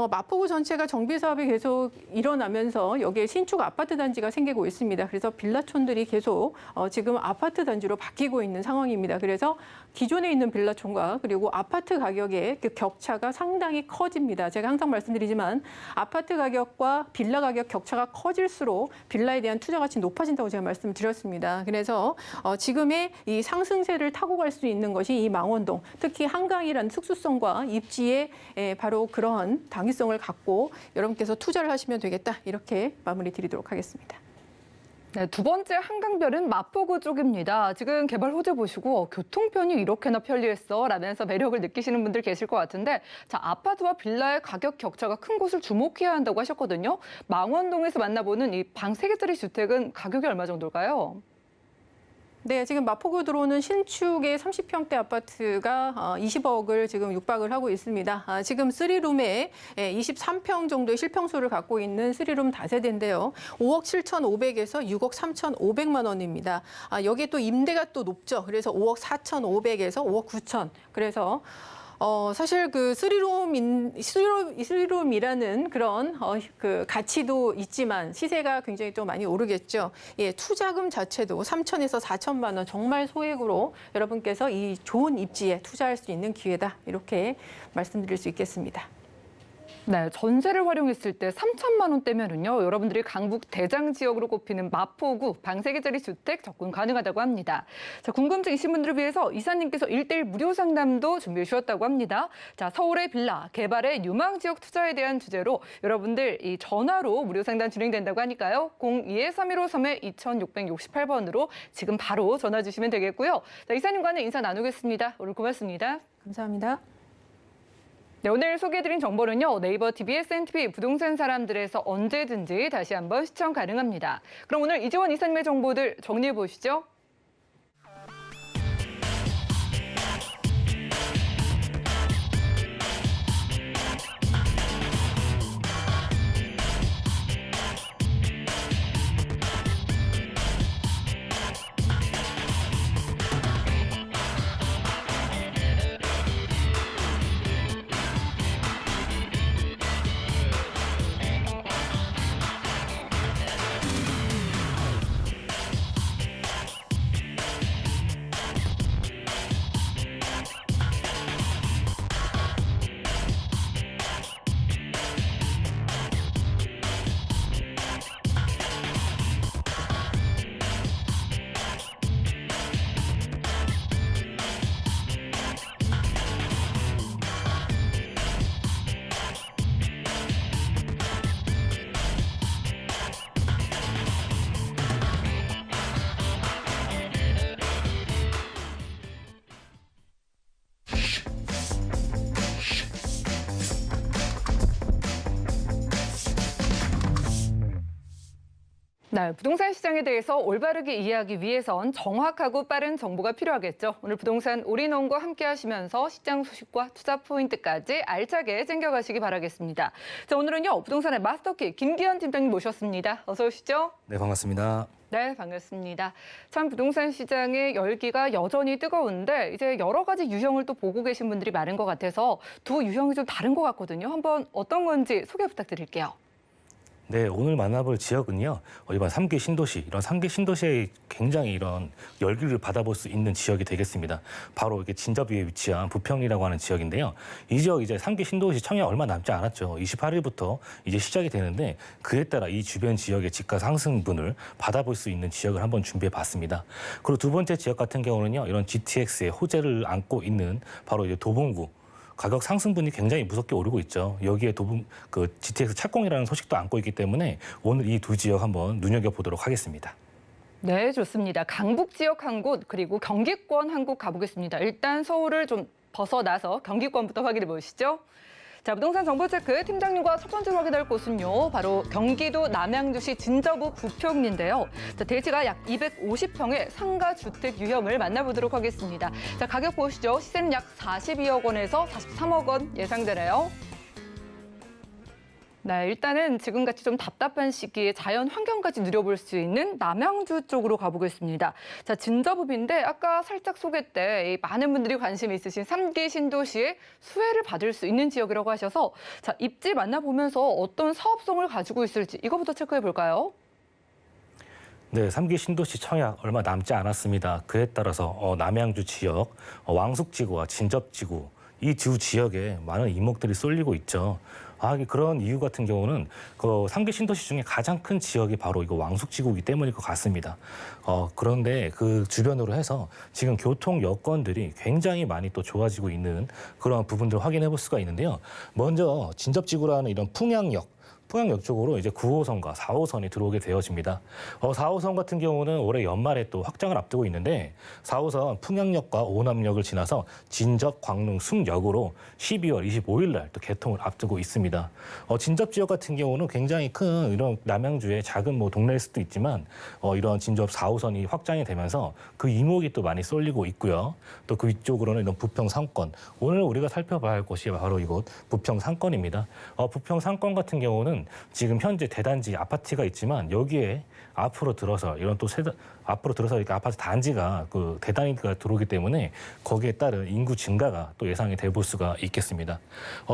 Speaker 3: 마포구 전체가 정비 사업이 계속 일어나면서 여기에 신축 아파트 단지가 생기고 있습니다. 그래서 빌라촌들이 계속 지금 아파트 단지로 바뀌고 있는 상황입니다. 그래서 기존에 있는 빌라촌과 그리고 아파트 가격의 그 격차가 상당히 커집니다. 제가 항상 말씀드리지만 아파트 가격과 빌라 가격 격차가 커질수록 빌라에 대한 투자 가치 높아진다고 제가 말씀을 드렸습니다. 그래서 지금의 이 상승세를 타고 갈 수 있는 것이 이 망원동, 특히 한강이라는 특수성과 입지에 바로 그러한 당위성을 갖고 여러분께서 투자를 하시면 되겠다. 이렇게 마무리 드리도록 하겠습니다.
Speaker 2: 네, 두 번째 한강별은 마포구 쪽입니다. 지금 개발 호재 보시고 교통편이 이렇게나 편리했어 라면서 매력을 느끼시는 분들 계실 것 같은데 자 아파트와 빌라의 가격 격차가 큰 곳을 주목해야 한다고 하셨거든요. 망원동에서 만나보는 이 방 3개짜리 주택은 가격이 얼마 정도일까요?
Speaker 3: 네, 지금 마포구 들어오는 신축의 30평대 아파트가 20억을 지금 육박을 하고 있습니다. 지금 3룸에 23평 정도의 실평수를 갖고 있는 3룸 다세대인데요. 5억 7,500에서 6억 3,500만 원입니다. 여기에 또 임대가 또 높죠. 그래서 5억 4,500에서 5억 9천. 그래서 사실 그 쓰리룸이라는 그런 그 가치도 있지만 시세가 굉장히 좀 많이 오르겠죠. 예, 투자금 자체도 3천에서 4천만 원 정말 소액으로 여러분께서 이 좋은 입지에 투자할 수 있는 기회다. 이렇게 말씀드릴 수 있겠습니다.
Speaker 2: 네, 전세를 활용했을 때 3천만 원대면은요, 여러분들이 강북 대장 지역으로 꼽히는 마포구 방 3개짜리 주택 접근 가능하다고 합니다. 자, 궁금증 있으신 분들을 위해서 이사님께서 1:1 무료 상담도 준비해 주셨다고 합니다. 자, 서울의 빌라 개발의 유망 지역 투자에 대한 주제로 여러분들 이 전화로 무료 상담 진행된다고 하니까요. 02-3153-2668번으로 지금 바로 전화 주시면 되겠고요. 자, 이사님과는 인사 나누겠습니다. 오늘 고맙습니다.
Speaker 3: 감사합니다.
Speaker 2: 네, 오늘 소개해드린 정보는요. 네이버 TV, SNTV 부동산 사람들에서 언제든지 다시 한번 시청 가능합니다. 그럼 오늘 이재원 이사님의 정보들 정리해 보시죠. 네, 부동산 시장에 대해서 올바르게 이해하기 위해선 정확하고 빠른 정보가 필요하겠죠. 오늘 부동산 올인원과 함께 하시면서 시장 소식과 투자 포인트까지 알차게 챙겨가시기 바라겠습니다. 자, 오늘은요, 부동산의 마스터키 김기현 팀장님 모셨습니다. 어서 오시죠.
Speaker 4: 네, 반갑습니다.
Speaker 2: 네, 반갑습니다. 참 부동산 시장의 열기가 여전히 뜨거운데 이제 여러 가지 유형을 또 보고 계신 분들이 많은 것 같아서 두 유형이 좀 다른 것 같거든요. 한번 어떤 건지 소개 부탁드릴게요.
Speaker 4: 네, 오늘 만나볼 지역은요. 이번 3기 신도시, 이런 3기 신도시에 굉장히 이런 열기를 받아볼 수 있는 지역이 되겠습니다. 바로 이게 진접 위에 위치한 부평리라고 하는 지역인데요. 이 지역 이제 3기 신도시 청약 얼마 남지 않았죠. 28일부터 이제 시작이 되는데 그에 따라 이 주변 지역의 집가 상승분을 받아볼 수 있는 지역을 한번 준비해 봤습니다. 그리고 두 번째 지역 같은 경우는요. 이런 GTX의 호재를 안고 있는 바로 이제 도봉구. 가격 상승분이 굉장히 무섭게 오르고 있죠. 여기에 GTX 착공이라는 소식도 안고 있기 때문에 오늘 이 두 지역 한번 눈여겨보도록 하겠습니다.
Speaker 2: 네, 좋습니다. 강북 지역 한 곳, 그리고 경기권 한 곳 가보겠습니다. 일단 서울을 좀 벗어나서 경기권부터 확인해 보시죠. 자, 부동산 정보체크 팀장님과 첫 번째로 확인할 곳은요. 바로 경기도 남양주시 진저부 부평리인데요. 자, 대지가 약 250평의 상가주택 유형을 만나보도록 하겠습니다. 자, 가격 보시죠. 시세는 약 42억 원에서 43억 원 예상되네요. 네, 일단은 지금같이 좀 답답한 시기에 자연 환경까지 누려볼 수 있는 남양주 쪽으로 가보겠습니다. 자, 진저부인데 아까 살짝 소개 때 많은 분들이 관심이 있으신 3기 신도시의 수혜를 받을 수 있는 지역이라고 하셔서 자, 입지 만나보면서 어떤 사업성을 가지고 있을지 이거부터 체크해 볼까요?
Speaker 4: 네, 3기 신도시 청약 얼마 남지 않았습니다. 그에 따라서 남양주 지역, 왕숙지구와 진접지구 이 두 지역에 많은 이목들이 쏠리고 있죠. 그런 이유 같은 경우는 그 3기 신도시 중에 가장 큰 지역이 바로 이거 왕숙지구이기 때문일 것 같습니다. 그런데 그 주변으로 해서 지금 교통 여건들이 굉장히 많이 또 좋아지고 있는 그런 부분들을 확인해 볼 수가 있는데요. 먼저 진접지구라는 이런 풍양역 쪽으로 이제 9호선과 4호선이 들어오게 되어집니다. 4호선 같은 경우는 올해 연말에 또 확장을 앞두고 있는데 4호선 풍양역과 오남역을 지나서 진접, 광릉, 숭역으로 12월 25일 날 또 개통을 앞두고 있습니다. 진접 지역 같은 경우는 굉장히 큰 이런 남양주의 작은 동네일 수도 있지만 이런 진접 4호선이 확장이 되면서 그 이목이 또 많이 쏠리고 있고요. 또 그 위쪽으로는 이런 부평 상권. 오늘 우리가 살펴봐야 할 곳이 바로 이곳 부평 상권입니다. 부평 상권 같은 경우는 지금 현재 대단지 아파트가 있지만 여기에 앞으로 들어서 이렇게 아파트 단지가 그 대단지가 들어오기 때문에 거기에 따른 인구 증가가 또 예상이 돼 볼 수가 있겠습니다.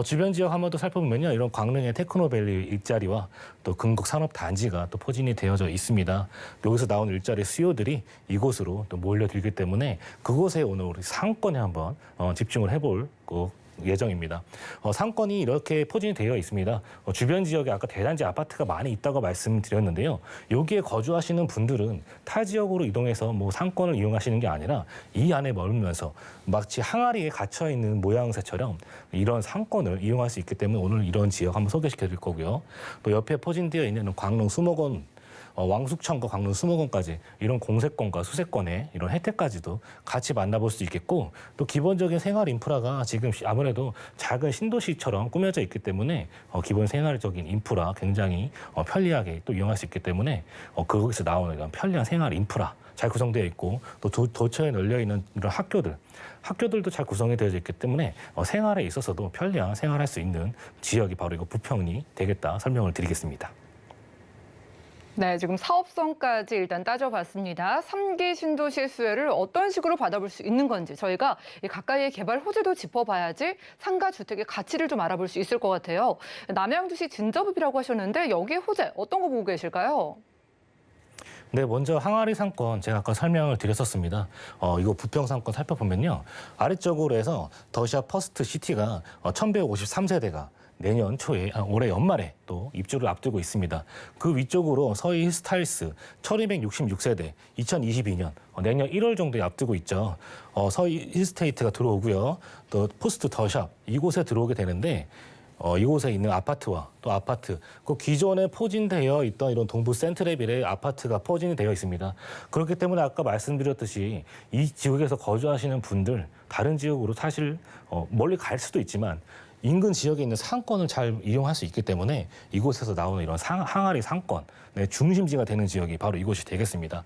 Speaker 4: 주변 지역 한번 더 살펴보면요, 이런 광릉의 테크노밸리 일자리와 또 금곡 산업 단지가 또 포진이 되어져 있습니다. 여기서 나온 일자리 수요들이 이곳으로 또 몰려들기 때문에 그곳에 오늘 우리 상권에 한번 집중을 해볼 예정입니다. 상권이 이렇게 포진이 되어 있습니다. 주변 지역에 아까 대단지 아파트가 많이 있다고 말씀드렸는데요. 여기에 거주하시는 분들은 타 지역으로 이동해서 상권을 이용하시는 게 아니라 이 안에 머물면서 마치 항아리에 갇혀 있는 모양새처럼 이런 상권을 이용할 수 있기 때문에 오늘 이런 지역 한번 소개시켜 드릴 거고요. 또 옆에 포진되어 있는 광릉 수목원, 왕숙천과 광릉 수목원까지 이런 공세권과 수세권의 이런 혜택까지도 같이 만나볼 수 있겠고, 또 기본적인 생활 인프라가 지금 아무래도 작은 신도시처럼 꾸며져 있기 때문에 기본 생활적인 인프라 굉장히 편리하게 또 이용할 수 있기 때문에 거기서 나오는 이런 편리한 생활 인프라 잘 구성되어 있고, 또 도처에 널려 있는 이런 학교들도 잘 구성이 되어 있기 때문에 생활에 있어서도 편리한 생활할 수 있는 지역이 바로 이거 부평이 되겠다 설명을 드리겠습니다.
Speaker 2: 네, 지금 사업성까지 일단 따져봤습니다. 3기 신도시 수혜를 어떤 식으로 받아볼 수 있는 건지 저희가 가까이의 개발 호재도 짚어봐야지 상가주택의 가치를 좀 알아볼 수 있을 것 같아요. 남양주시 진저읍이라고 하셨는데 여기에 호재 어떤 거 보고 계실까요?
Speaker 4: 네, 먼저 항아리 상권 제가 아까 설명을 드렸었습니다. 이거 부평 상권 살펴보면요. 아래쪽으로 해서 더샵 퍼스트 시티가 1153세대가 내년 초에 올해 연말에 또 입주를 앞두고 있습니다. 그 위쪽으로 서희 힐스타일스 1266세대 2022년 내년 1월 정도에 앞두고 있죠. 서희 힐스테이트가 들어오고요. 또 포스트 더샵 이곳에 들어오게 되는데 이곳에 있는 아파트와 또 아파트, 그 기존에 포진되어 있던 이런 동부 센트레빌의 아파트가 포진이 되어 있습니다. 그렇기 때문에 아까 말씀드렸듯이 이 지역에서 거주하시는 분들 다른 지역으로 사실 멀리 갈 수도 있지만 인근 지역에 있는 상권을 잘 이용할 수 있기 때문에 이곳에서 나오는 이런 항아리 상권 네, 중심지가 되는 지역이 바로 이곳이 되겠습니다.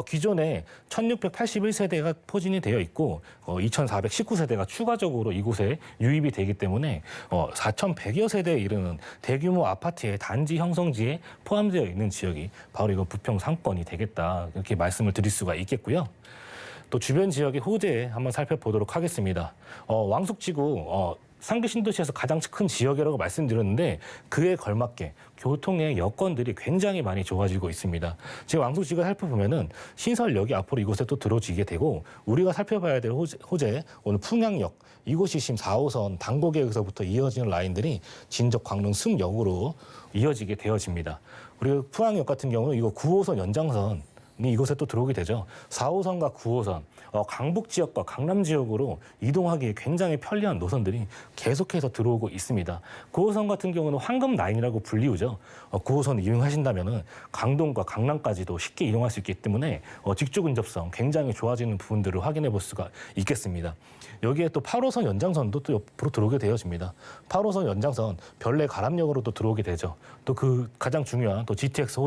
Speaker 4: 기존에 1681세대가 포진이 되어 있고 2419세대가 추가적으로 이곳에 유입이 되기 때문에 4100여 세대에 이르는 대규모 아파트의 단지 형성지에 포함되어 있는 지역이 바로 이거 부평 상권이 되겠다 이렇게 말씀을 드릴 수가 있겠고요. 또 주변 지역의 호재 한번 살펴보도록 하겠습니다. 왕숙지구 상계 신도시에서 가장 큰 지역이라고 말씀드렸는데 그에 걸맞게 교통의 여건들이 굉장히 많이 좋아지고 있습니다. 지금 왕숙지구 살펴보면은 신설역이 앞으로 이곳에 또 들어지게 되고 우리가 살펴봐야 될 호재 오늘 풍양역 이곳이 지금 4호선 당고개역에서부터 이어지는 라인들이 진적 광릉 숭역으로 이어지게 되어집니다. 그리고 풍양역 같은 경우는 이거 9호선 연장선 이곳에 또 들어오게 되죠. 4호선과 9호선, 강북 지역과 강남 지역으로 이동하기에 굉장히 편리한 노선들이 계속해서 들어오고 있습니다. 9호선 같은 경우는 황금 라인이라고 불리우죠. 9호선 이용하신다면은 강동과 강남까지도 쉽게 이동할 수 있기 때문에 직주 근접성 굉장히 좋아지는 부분들을 확인해 볼 수가 있겠습니다. 여기에 또 8호선 연장선도 또 옆으로 들어오게 되어집니다. 8호선 연장선 별내 가람역으로 또 들어오게 되죠. 또 그 가장 중요한 또 GTX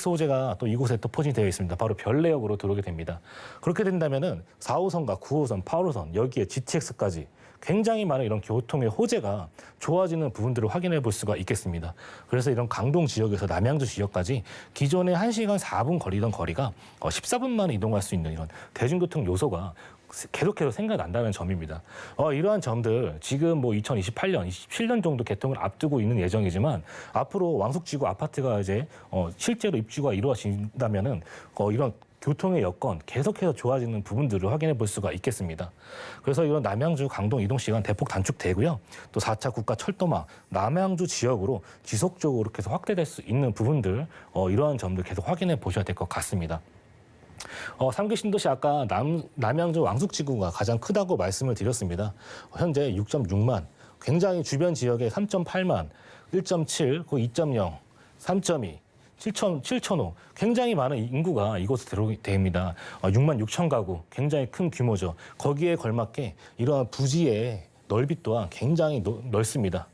Speaker 4: 호재가 또 이곳에 또 포진이 되어 있습니다. 바로 별내역으로 들어오게 됩니다. 그렇게 된다면은 4호선과 9호선, 8호선 여기에 GTX까지 굉장히 많은 이런 교통의 호재가 좋아지는 부분들을 확인해 볼 수가 있겠습니다. 그래서 이런 강동 지역에서 남양주 지역까지 기존에 1시간 4분 걸리던 거리가 14분 만에 이동할 수 있는 이런 대중교통 요소가 계속해서 생각난다는 점입니다. 이러한 점들 지금 2028년, 27년 정도 개통을 앞두고 있는 예정이지만 앞으로 왕숙지구 아파트가 이제 실제로 입주가 이루어진다면은 이런 교통의 여건 계속해서 좋아지는 부분들을 확인해 볼 수가 있겠습니다. 그래서 이런 남양주 강동 이동 시간 대폭 단축되고요. 또 4차 국가 철도망 남양주 지역으로 지속적으로 계속 확대될 수 있는 부분들 이러한 점들 계속 확인해 보셔야 될 것 같습니다. 3기 신도시 아까 남양주 왕숙지구가 가장 크다고 말씀을 드렸습니다. 현재 6.6만, 굉장히 주변 지역에 3.8만, 1.7, 2.0, 3.2, 7,000호 굉장히 많은 인구가 이곳에 들어오게 됩니다. 6만 6천 가구 굉장히 큰 규모죠. 거기에 걸맞게 이러한 부지의 넓이 또한 굉장히 넓습니다.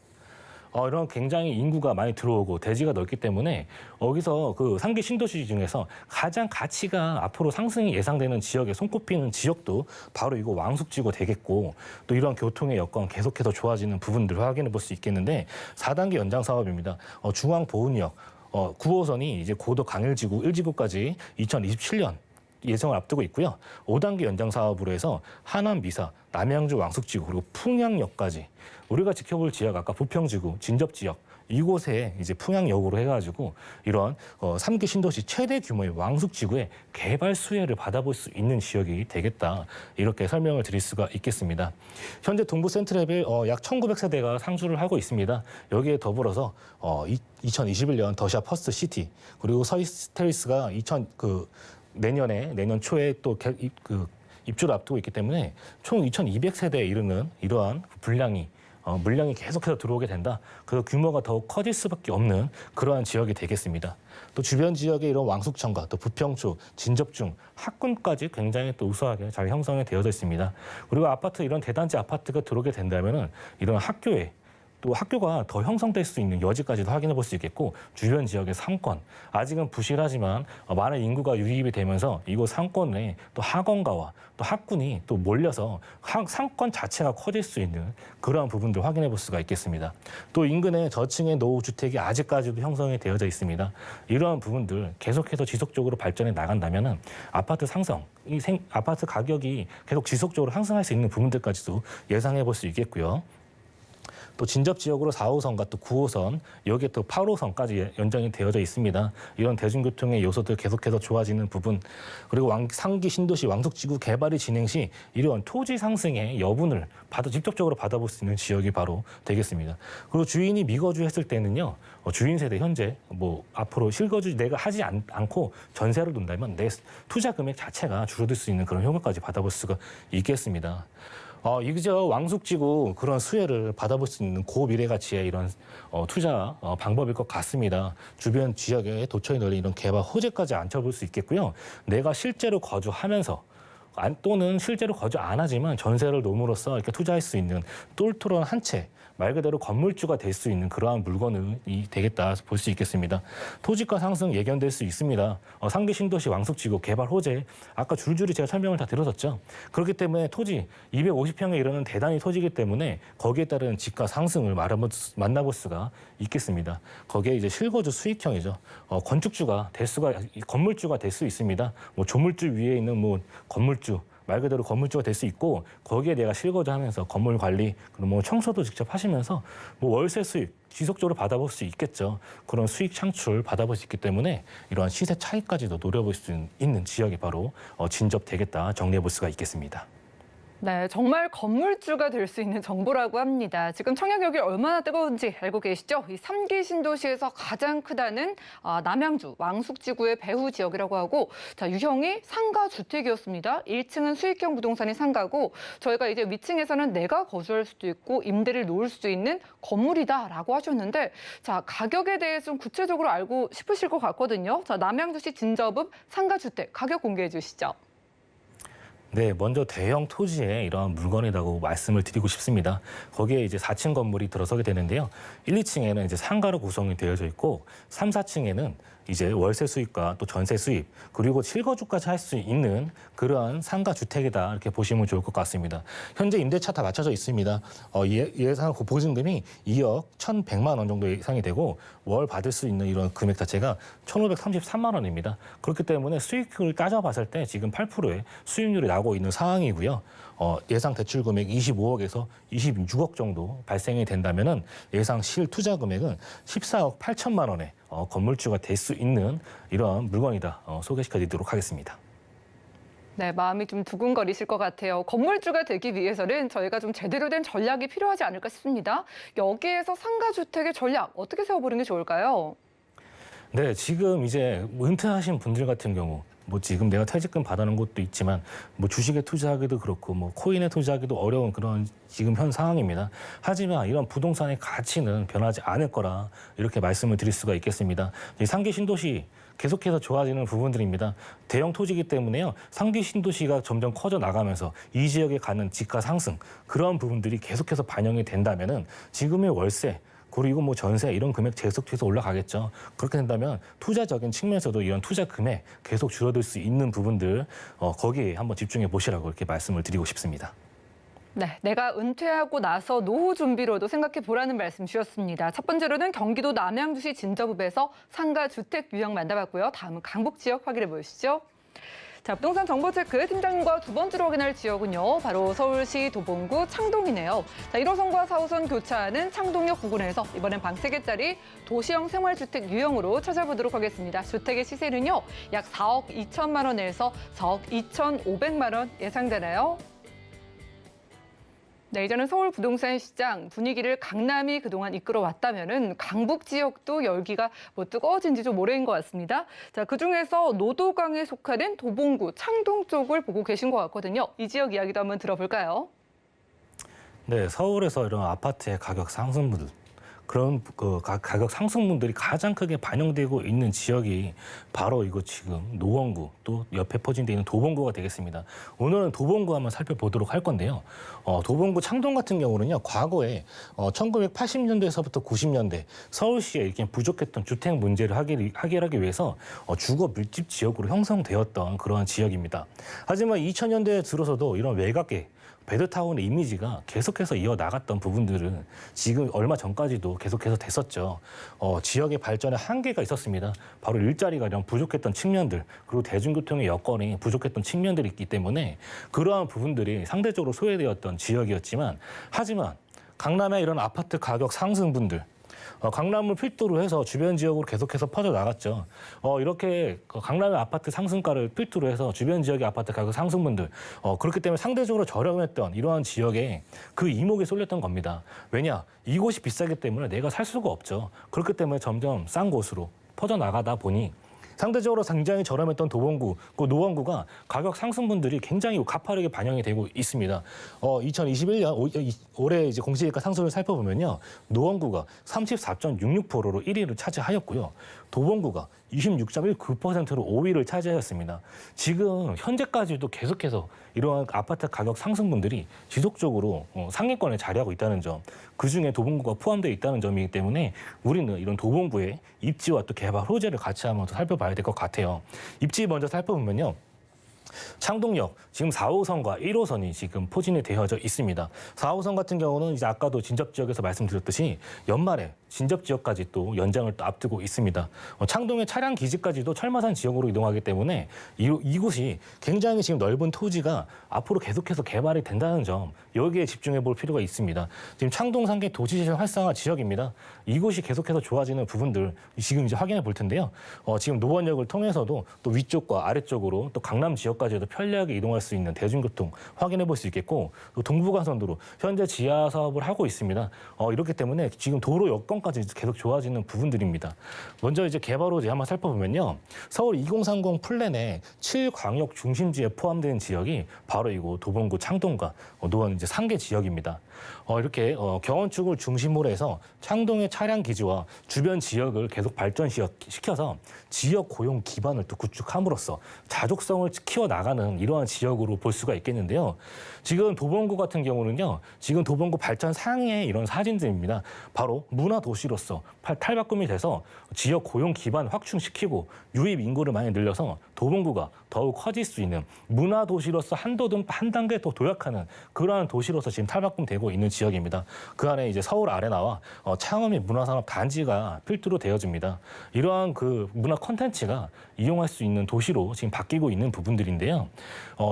Speaker 4: 이런 굉장히 인구가 많이 들어오고 대지가 넓기 때문에 여기서 그 3기 신도시 중에서 가장 가치가 앞으로 상승이 예상되는 지역에 손꼽히는 지역도 바로 이거 왕숙지구 되겠고 또 이런 교통의 여건 계속해서 좋아지는 부분들을 확인해 볼 수 있겠는데 4단계 연장 사업입니다. 중앙보은역 9호선이 이제 고도 강일지구 1지구까지 2027년 예정을 앞두고 있고요. 5단계 연장 사업으로 해서 하남 미사, 남양주 왕숙지구 그리고 풍양역까지 우리가 지켜볼 지역 아까 부평지구, 진접지역 이곳에 이제 풍양역으로 해가지고 이런 3기 신도시 최대 규모의 왕숙지구의 개발 수혜를 받아볼 수 있는 지역이 되겠다 이렇게 설명을 드릴 수가 있겠습니다. 현재 동부 센트랩에 약 1,900세대가 상주를 하고 있습니다. 여기에 더불어서 2021년 더샵 퍼스트 시티 그리고 서이스테리스가 내년 초에 또 입주를 앞두고 있기 때문에 총 2,200세대에 이르는 이러한 물량이 계속해서 들어오게 된다. 그래서 규모가 더욱 커질 수밖에 없는 그러한 지역이 되겠습니다. 또 주변 지역에 이런 왕숙청과 또 부평초, 진접중, 학군까지 굉장히 또 우수하게 잘 형성이 되어져 있습니다. 그리고 이런 대단지 아파트가 들어오게 된다면은 이런 또 학교가 더 형성될 수 있는 여지까지도 확인해 볼 수 있겠고 주변 지역의 상권 아직은 부실하지만 많은 인구가 유입이 되면서 이곳 상권에 또 학원가와 또 학군이 또 몰려서 상권 자체가 커질 수 있는 그러한 부분들 확인해 볼 수가 있겠습니다. 또 인근에 저층의 노후주택이 아직까지도 형성이 되어져 있습니다. 이러한 부분들 계속해서 지속적으로 발전해 나간다면은 아파트 아파트 가격이 계속 지속적으로 상승할 수 있는 부분들까지도 예상해 볼 수 있겠고요. 또 진접 지역으로 4호선과 또 9호선, 여기에 또 8호선까지 연장이 되어져 있습니다. 이런 대중교통의 요소들 계속해서 좋아지는 부분, 그리고 3기 신도시 왕숙지구 개발이 진행 시 이러한 토지 상승의 여분을 직접적으로 받아볼 수 있는 지역이 바로 되겠습니다. 그리고 주인이 미거주했을 때는요, 주인 세대 현재 앞으로 실거주 내가 하지 않고 전세를 둔다면 내 투자 금액 자체가 줄어들 수 있는 그런 효과까지 받아볼 수가 있겠습니다. 이그저 왕숙지구 그런 수혜를 받아볼 수 있는 고미래 가치의 이런 투자 방법일 것 같습니다. 주변 지역에 도처에 널린 이런 개발 호재까지 앉혀볼 수 있겠고요. 내가 실제로 거주하면서 또는 실제로 거주 안 하지만 전세를 놓음으로써 이렇게 투자할 수 있는 똘똘한 한 채, 말 그대로 건물주가 될 수 있는 그러한 물건이 되겠다 볼 수 있겠습니다. 토지가 상승 예견될 수 있습니다. 상계 신도시 왕숙지구 개발 호재 아까 줄줄이 제가 설명을 다 드렸었죠. 그렇기 때문에 토지 250평에 이르는 대단히 토지이기 때문에 거기에 따른 집가 상승을 만나볼 수가 있겠습니다. 거기에 이제 실거주 수익형이죠. 건축주가 될 수가 건물주가 될 수 있습니다. 뭐 조물주 위에 있는 뭐 건물주 말 그대로 건물주가 될 수 있고 거기에 내가 실거주하면서 건물 관리 그리고 뭐 청소도 직접 하시면서 뭐 월세 수익 지속적으로 받아볼 수 있겠죠. 그런 수익 창출 받아볼 수 있기 때문에 이러한 시세 차익까지도 노려볼 수 있는 지역이 바로 진접되겠다 정리해 볼 수가 있겠습니다.
Speaker 2: 네, 정말 건물주가 될 수 있는 정보라고 합니다. 지금 청약역이 얼마나 뜨거운지 알고 계시죠? 이 3기 신도시에서 가장 크다는 남양주 왕숙지구의 배후 지역이라고 하고, 자, 유형이 상가 주택이었습니다. 1층은 수익형 부동산이 상가고, 저희가 이제 위층에서는 내가 거주할 수도 있고 임대를 놓을 수도 있는 건물이다라고 하셨는데, 자, 가격에 대해 좀 구체적으로 알고 싶으실 것 같거든요. 자, 남양주시 진저읍 상가 주택 가격 공개해 주시죠.
Speaker 4: 네, 먼저 대형 토지에 이러한 물건이라고 말씀을 드리고 싶습니다. 거기에 이제 4층 건물이 들어서게 되는데요. 1, 2층에는 이제 상가로 구성이 되어져 있고 3, 4층에는 이제 월세 수입과 또 전세 수입 그리고 실거주까지 할 수 있는 그러한 상가 주택이다 이렇게 보시면 좋을 것 같습니다. 현재 임대차 다 맞춰져 있습니다. 예상 보증금이 2억 1,100만 원 정도 예상이 되고 월 받을 수 있는 이런 금액 자체가 1,533만 원입니다. 그렇기 때문에 수익을 따져봤을 때 지금 8%의 수익률이 나고 있는 상황이고요. 예상 대출 금액 25억에서 26억 정도 발생이 된다면은 예상 실투자 금액은 14억 8천만 원에 건물주가 될 수 있는 이러한 물건이다 소개시켜드리도록 하겠습니다.
Speaker 2: 네, 마음이 좀 두근거리실 것 같아요. 건물주가 되기 위해서는 저희가 좀 제대로 된 전략이 필요하지 않을까 싶습니다. 여기에서 상가주택의 전략 어떻게 세워보는 게 좋을까요?
Speaker 4: 네, 지금 이제 은퇴하신 분들 같은 경우 뭐 지금 내가 퇴직금 받아놓은 것도 있지만 뭐 주식에 투자하기도 그렇고 뭐 코인에 투자하기도 어려운 그런 지금 현 상황입니다. 하지만 이런 부동산의 가치는 변하지 않을 거라 이렇게 말씀을 드릴 수가 있겠습니다. 이 상계 신도시 계속해서 좋아지는 부분들입니다. 대형 토지이기 때문에요. 상계 신도시가 점점 커져 나가면서 이 지역에 가는 집가 상승 그런 부분들이 계속해서 반영이 된다면은 지금의 월세 그리고 뭐 전세 이런 금액 계속해서 올라가겠죠. 그렇게 된다면 투자적인 측면에서도 이런 투자 금액 계속 줄어들 수 있는 부분들 거기에 한번 집중해 보시라고 이렇게 말씀을 드리고 싶습니다.
Speaker 2: 네, 내가 은퇴하고 나서 노후 준비로도 생각해 보라는 말씀 주셨습니다. 첫 번째로는 경기도 남양주시 진저읍에서 상가 주택 유형 만나봤고요. 다음은 강북 지역 확인해 보시죠. 자, 부동산 정보체크 팀장님과 두 번째로 확인할 지역은요. 바로 서울시 도봉구 창동이네요. 자, 1호선과 4호선 교차하는 창동역 부근에서 이번엔 방 3개짜리 도시형 생활주택 유형으로 찾아보도록 하겠습니다. 주택의 시세는요. 약 4억 2천만 원에서 4억 2,500만 원 예상되나요? 네, 이제는 서울 부동산 시장 분위기를 강남이 그동안 이끌어왔다면은 강북 지역도 열기가 뭐 뜨거워진 지 좀 오래인 것 같습니다. 자, 그중에서 노도강에 속하는 도봉구, 창동 쪽을 보고 계신 것 같거든요. 이 지역 이야기도 한번 들어볼까요?
Speaker 4: 네, 서울에서 이런 아파트의 가격 상승분들 그런 가격 상승분들이 가장 크게 반영되고 있는 지역이 바로 이거 지금 노원구 또 옆에 포진되어 있는 도봉구가 되겠습니다. 오늘은 도봉구 한번 살펴보도록 할 건데요. 도봉구 창동 같은 경우는요. 과거에 1980년대에서부터 90년대 서울시에 이렇게 부족했던 주택 문제를 해결하기 위해서 주거 밀집 지역으로 형성되었던 그러한 지역입니다. 하지만 2000년대에 들어서도 이런 외곽에 베드타운의 이미지가 계속해서 이어나갔던 부분들은 지금 얼마 전까지도 계속해서 됐었죠. 지역의 발전에 한계가 있었습니다. 바로 일자리가 이런 부족했던 측면들 그리고 대중교통의 여건이 부족했던 측면들이 있기 때문에 그러한 부분들이 상대적으로 소외되었던 지역이었지만 하지만 강남의 이런 아파트 가격 상승분들 강남을 필두로 해서 주변 지역으로 계속해서 퍼져나갔죠. 이렇게 강남의 아파트 상승가를 필두로 해서 주변 지역의 아파트 가격 상승분들 그렇기 때문에 상대적으로 저렴했던 이러한 지역에 그 이목이 쏠렸던 겁니다. 왜냐? 이곳이 비싸기 때문에 내가 살 수가 없죠. 그렇기 때문에 점점 싼 곳으로 퍼져나가다 보니 상대적으로 굉장히 저렴했던 도봉구, 그 노원구가 가격 상승분들이 굉장히 가파르게 반영이 되고 있습니다. 2021년 올해 이제 공시지가 상승을 살펴보면요, 노원구가 34.66%로 1위를 차지하였고요, 도봉구가 26.19%로 5위를 차지하였습니다. 지금 현재까지도 계속해서 이러한 아파트 가격 상승분들이 지속적으로 상위권에 자리하고 있다는 점, 그중에 도봉구가 포함되어 있다는 점이기 때문에 우리는 이런 도봉구의 입지와 또 개발 호재를 같이 한번 살펴봐야 될 것 같아요. 입지 먼저 살펴보면요, 창동역 지금 4호선과 1호선이 지금 포진이 되어져 있습니다. 4호선 같은 경우는 이제 아까도 진접 지역에서 말씀드렸듯이 연말에 진접 지역까지 또 연장을 또 앞두고 있습니다. 창동의 차량 기지까지도 철마산 지역으로 이동하기 때문에 이곳이 굉장히 지금 넓은 토지가 앞으로 계속해서 개발이 된다는 점, 여기에 집중해 볼 필요가 있습니다. 지금 창동 상계 도시재생 활성화 지역입니다. 이곳이 계속해서 좋아지는 부분들 지금 이제 확인해 볼 텐데요. 지금 노원역을 통해서도 또 위쪽과 아래쪽으로 또 강남 지역까지도 편리하게 이동할 수 있는 대중교통 확인해 볼 수 있겠고, 또 동부간선도로 현재 지하 사업을 하고 있습니다. 이렇기 때문에 지금 도로 여건까지 계속 좋아지는 부분들입니다. 먼저 이제 개발 호재 한번 살펴보면요, 서울 2030 플랜의 7광역 중심지에 포함된 지역이 바로 이곳 도봉구 창동과 노원 이제 상계 지역입니다. 이렇게 경원축을 중심으로 해서 창동의 차량 기지와 주변 지역을 계속 발전시켜서 지역 고용 기반을 또 구축함으로써 자족성을 키워나가는 이러한 지역으로 볼 수가 있겠는데요. 지금 도봉구 같은 경우는요, 지금 도봉구 발전 상의 이런 사진들입니다. 바로 문화 도시로서 탈바꿈이 돼서 지역 고용 기반 확충시키고 유입 인구를 많이 늘려서 도봉구가 더욱 커질 수 있는 문화 도시로서 한 단계 더 도약하는 그러한 도시로서 지금 탈바꿈되고 있는 지역입니다. 그 안에 이제 서울 아레나와 창업 및 문화산업 단지가 필두로 되어집니다. 이러한 그 문화 콘텐츠가 이용할 수 있는 도시로 지금 바뀌고 있는 부분들인데요.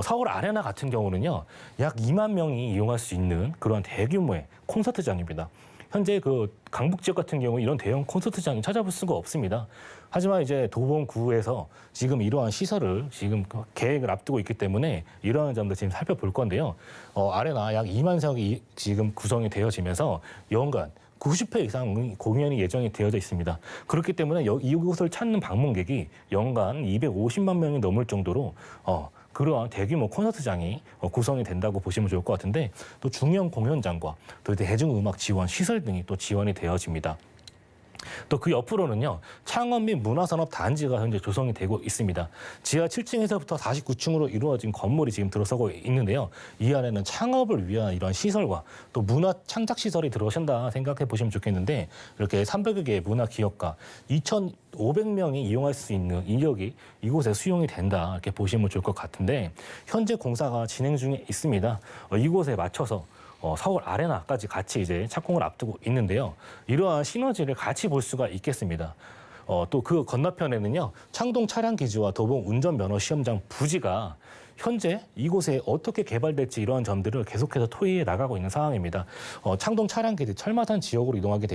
Speaker 4: 서울 아레나 같은 경우는요, 약 2만 명이 이용할 수 있는 그런 대규모의 콘서트장입니다. 현재 그 강북 지역 같은 경우 이런 대형 콘서트장이 찾아볼 수가 없습니다. 하지만 이제 도봉구에서 지금 이러한 시설을 지금 계획을 앞두고 있기 때문에 이러한 점도 지금 살펴볼 건데요. 아레나 약 2만 석이 지금 구성이 되어지면서 연간 90회 이상 공연이 예정이 되어져 있습니다. 그렇기 때문에 이곳을 찾는 방문객이 연간 250만 명이 넘을 정도로 그러한 대규모 콘서트장이 구성이 된다고 보시면 좋을 것 같은데, 또 중형 공연장과 또 대중음악 지원 시설 등이 또 지원이 되어집니다. 또 그 옆으로는요, 창업 및 문화산업 단지가 현재 조성이 되고 있습니다. 지하 7층에서부터 49층으로 이루어진 건물이 지금 들어서고 있는데요. 이 안에는 창업을 위한 이런 시설과 또 문화 창작 시설이 들어오신다 생각해 보시면 좋겠는데, 이렇게 300여 개의 문화 기업가 2,500명이 이용할 수 있는 인력이 이곳에 수용이 된다, 이렇게 보시면 좋을 것 같은데, 현재 공사가 진행 중에 있습니다. 이곳에 맞춰서 서울 아레나까지 같이 이제 착공을 앞두고 있는데요. 이러한 시너지를 같이 볼 수가 있겠습니다. 또 그 건너편에는요, 창동 차량 기지와 도봉 운전면허 시험장 부지가 현재 이곳에 어떻게 개발될지 이러한 점들을 계속해서 토의해 나가고 있는 상황입니다. 창동 차량 기지 철마산 지역으로 이동하게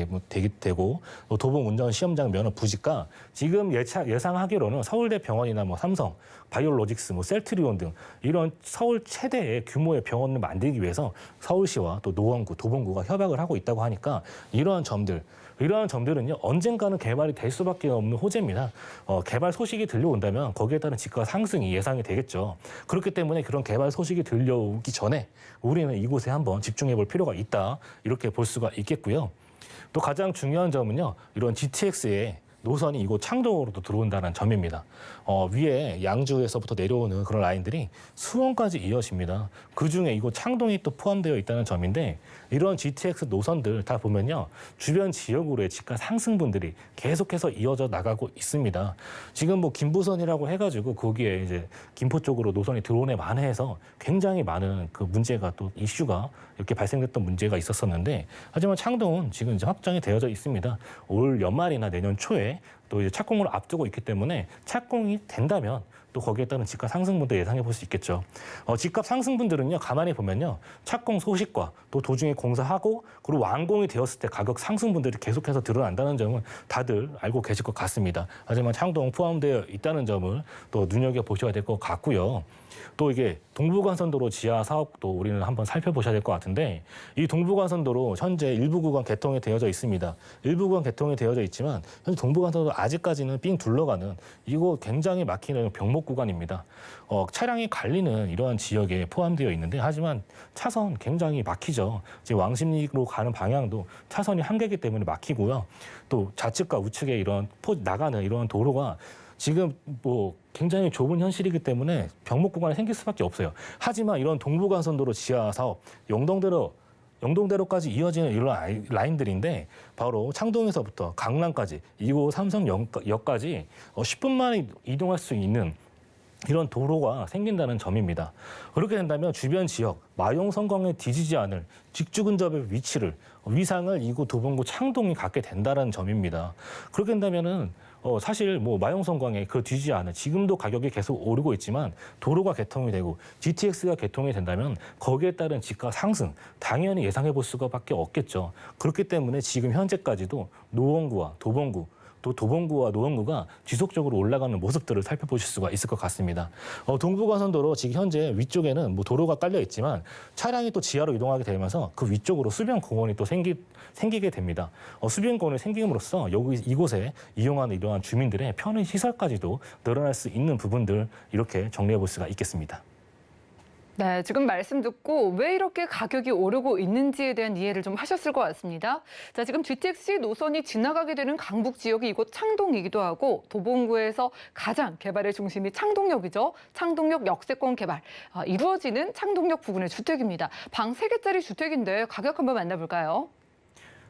Speaker 4: 되고 도봉 운전 시험장 면허 부지가 지금 예상하기로는 서울대 병원이나 삼성, 바이오로직스, 셀트리온 등 이런 서울 최대의 규모의 병원을 만들기 위해서 서울시와 또 노원구, 도봉구가 협약을 하고 있다고 하니까 이러한 점들은요, 언젠가는 개발이 될 수밖에 없는 호재입니다. 개발 소식이 들려온다면 거기에 따른 집가 상승이 예상이 되겠죠. 그렇기 때문에 그런 개발 소식이 들려오기 전에 우리는 이곳에 한번 집중해 볼 필요가 있다, 이렇게 볼 수가 있겠고요. 또 가장 중요한 점은요, 이런 GTX의 노선이 이곳 창동으로도 들어온다는 점입니다. 위에 양주에서부터 내려오는 그런 라인들이 수원까지 이어집니다. 그중에 이곳 창동이 또 포함되어 있다는 점인데, 이런 GTX 노선들 다 보면요, 주변 지역으로의 집가 상승분들이 계속해서 이어져 나가고 있습니다. 지금 김부선이라고 해가지고 거기에 이제 김포 쪽으로 노선이 들어오네 만해해서 굉장히 많은 그 문제가 또 이슈가 이렇게 발생됐던 문제가 있었었는데, 하지만 창동은 지금 이제 확정이 되어져 있습니다. 올 연말이나 내년 초에 또 이제 착공을 앞두고 있기 때문에 착공이 된다면 또 거기에 따른 집값 상승분도 예상해 볼 수 있겠죠. 집값 상승분들은요, 가만히 보면요, 착공 소식과 또 도중에 공사하고 그리고 완공이 되었을 때 가격 상승분들이 계속해서 드러난다는 점은 다들 알고 계실 것 같습니다. 하지만 창동 포함되어 있다는 점을 또 눈여겨보셔야 될 것 같고요. 또 이게 동부간선도로 지하 사업도 우리는 한번 살펴보셔야 될 것 같은데, 이 동부간선도로 현재 일부 구간 개통이 되어져 있습니다. 일부 구간 개통이 되어져 있지만 현재 동부간선도로 아직까지는 삥 둘러가는 이거 굉장히 막히는 병목 구간입니다. 차량이 갈리는 이러한 지역에 포함되어 있는데 하지만 차선 굉장히 막히죠. 지금 왕십리로 가는 방향도 차선이 한 개이기 때문에 막히고요. 또 좌측과 우측에 이런 나가는 이러한 도로가 지금 뭐 굉장히 좁은 현실이기 때문에 병목 구간이 생길 수밖에 없어요. 하지만 이런 동부간선도로 지하 사업 영동대로까지 이어지는 이런 라인들인데 바로 창동에서부터 강남까지 2호 삼성역까지 10분 만에 이동할 수 있는 이런 도로가 생긴다는 점입니다. 그렇게 된다면 주변 지역, 마용성광에 뒤지지 않을 직주근접의 위상을 2구 도봉구 창동이 갖게 된다는 점입니다. 그렇게 된다면은 사실 뭐 마용성광에 그 뒤지지 않은 지금도 가격이 계속 오르고 있지만 도로가 개통이 되고 GTX가 개통이 된다면 거기에 따른 집가 상승 당연히 예상해 볼 수밖에 없겠죠. 그렇기 때문에 지금 현재까지도 노원구와 도봉구 또 도봉구와 노원구가 지속적으로 올라가는 모습들을 살펴보실 수가 있을 것 같습니다. 동부간선도로 지금 현재 위쪽에는 뭐 도로가 깔려 있지만 차량이 또 지하로 이동하게 되면서 그 위쪽으로 수변공원이 또 생기게 됩니다. 수변공원이 생김으로써 이곳에 이용하는 이러한 주민들의 편의 시설까지도 늘어날 수 있는 부분들 이렇게 정리해 볼 수가 있겠습니다.
Speaker 2: 네, 지금 말씀 듣고 왜 이렇게 가격이 오르고 있는지에 대한 이해를 좀 하셨을 것 같습니다. 자, 지금 GTX 노선이 지나가게 되는 강북 지역이 이곳 창동이기도 하고 도봉구에서 가장 개발의 중심이 창동역이죠. 창동역 역세권 개발 이루어지는 창동역 부근의 주택입니다. 방 3개짜리 주택인데 가격 한번 만나볼까요?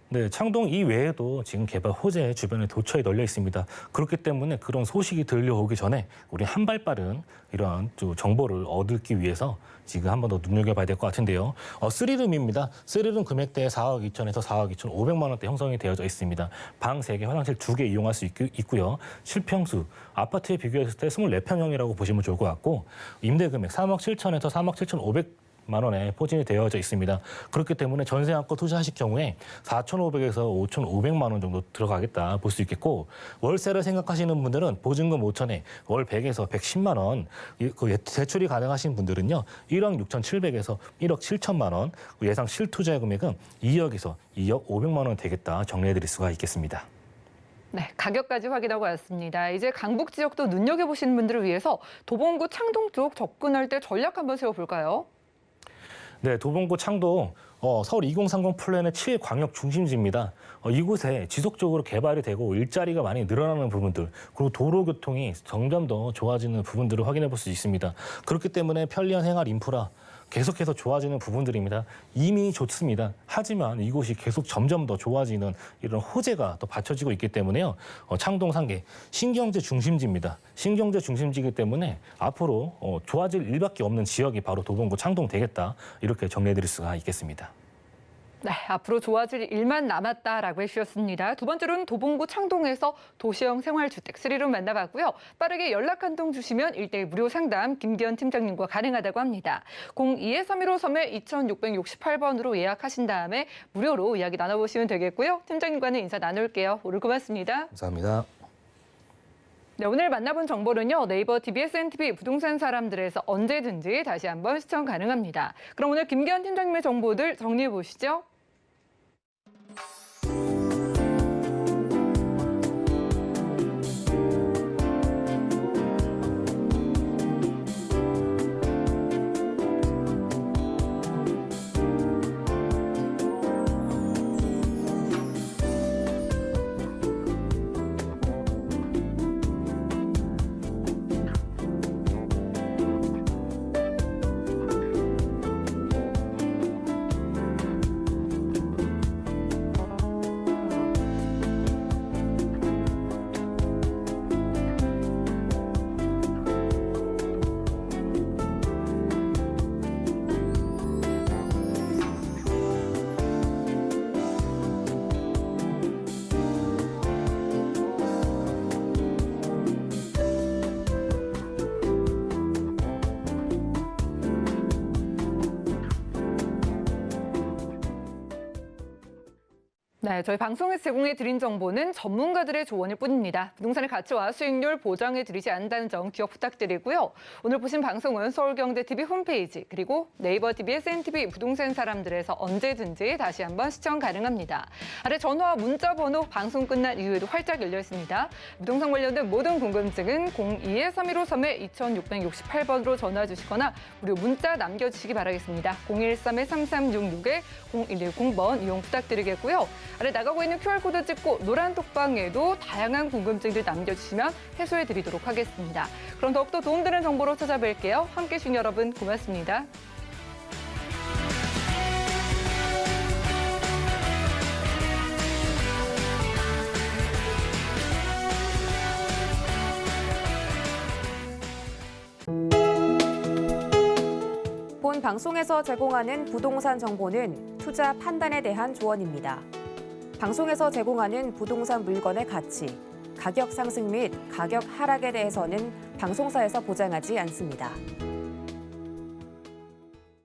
Speaker 4: 네, 창동 이외에도 지금 개발 호재 주변에 도처에 널려 있습니다. 그렇기 때문에 그런 소식이 들려오기 전에 우리 한 발 빠른 이러한 정보를 얻기 위해서 지금 한 번 더 눈여겨봐야 될 것 같은데요. 3룸입니다. 3룸 금액대 4억 2천에서 4억 2,500만 원대 형성이 되어져 있습니다. 방 3개, 화장실 2개 이용할 수 있고요. 실평수, 아파트에 비교했을 때 24평형이라고 보시면 좋을 것 같고 임대 금액 3억 7천에서 3억 7,500만 원에 포진이 되어져 있습니다. 그렇기 때문에 전세 안고 투자하실 경우에 4,500에서 5,500만 원 정도 들어가겠다 볼 수 있겠고 월세를 생각하시는 분들은 보증금 5천에 월 100에서 110만 원 대출이 가능하신 분들은요 1억 6,700에서 1억 7천만 원 예상 실투자 금액은 2억에서 2억 500만 원 되겠다 정리해드릴 수가 있겠습니다.
Speaker 2: 네, 가격까지 확인하고 왔습니다. 이제 강북 지역도 눈여겨보시는 분들을 위해서 도봉구 창동 쪽 접근할 때 전략 한번 세워볼까요?
Speaker 4: 네, 도봉구 창동 서울 2030 플랜의 7광역 중심지입니다. 이곳에 지속적으로 개발이 되고 일자리가 많이 늘어나는 부분들 그리고 도로 교통이 점점 더 좋아지는 부분들을 확인해 볼 수 있습니다. 그렇기 때문에 편리한 생활 인프라 계속해서 좋아지는 부분들입니다. 이미 좋습니다. 하지만 이곳이 계속 점점 더 좋아지는 이런 호재가 또 받쳐지고 있기 때문에요. 창동 상계 신경제 중심지입니다. 신경제 중심지이기 때문에 앞으로 좋아질 일밖에 없는 지역이 바로 도봉구 창동 되겠다. 이렇게 정리해드릴 수가 있겠습니다.
Speaker 2: 네, 앞으로 좋아질 일만 남았다라고 해주셨습니다. 두 번째로는 도봉구 창동에서 도시형 생활주택 3룸 만나봤고요. 빠르게 연락 한 통 주시면 1:1 무료 상담 김기현 팀장님과 가능하다고 합니다. 02-3153에 2668번으로 예약하신 다음에 무료로 이야기 나눠보시면 되겠고요. 팀장님과는 인사 나눌게요. 오늘 고맙습니다.
Speaker 4: 감사합니다.
Speaker 2: 네, 오늘 만나본 정보는요. 네이버 TBS NTV 부동산 사람들에서 언제든지 다시 한번 시청 가능합니다. 그럼 오늘 김기현 팀장님의 정보들 정리해 보시죠. 네, 저희 방송에서 제공해 드린 정보는 전문가들의 조언일 뿐입니다. 부동산의 가치와 수익률 보장해 드리지 않는다는 점 기억 부탁드리고요. 오늘 보신 방송은 서울경제TV 홈페이지 그리고 네이버 TV의 SNTV 부동산 사람들에서 언제든지 다시 한번 시청 가능합니다. 아래 전화와 문자 번호 방송 끝난 이후에도 활짝 열려 있습니다. 부동산 관련된 모든 궁금증은 02-3163-2668번으로 전화 주시거나 무료 문자 남겨주시기 바라겠습니다. 013-3366-0110번 이용 부탁드리겠고요. 아래 나가고 있는 QR코드 찍고 노란 톡방에도 다양한 궁금증들 남겨주시면 해소해드리도록 하겠습니다. 그럼 더욱더 도움되는 정보로 찾아뵐게요. 함께해 주신 여러분 고맙습니다.
Speaker 1: 본 방송에서 제공하는 부동산 정보는 투자 판단에 대한 조언입니다. 방송에서 제공하는 부동산 물건의 가치, 가격 상승 및 가격 하락에 대해서는 방송사에서 보장하지 않습니다.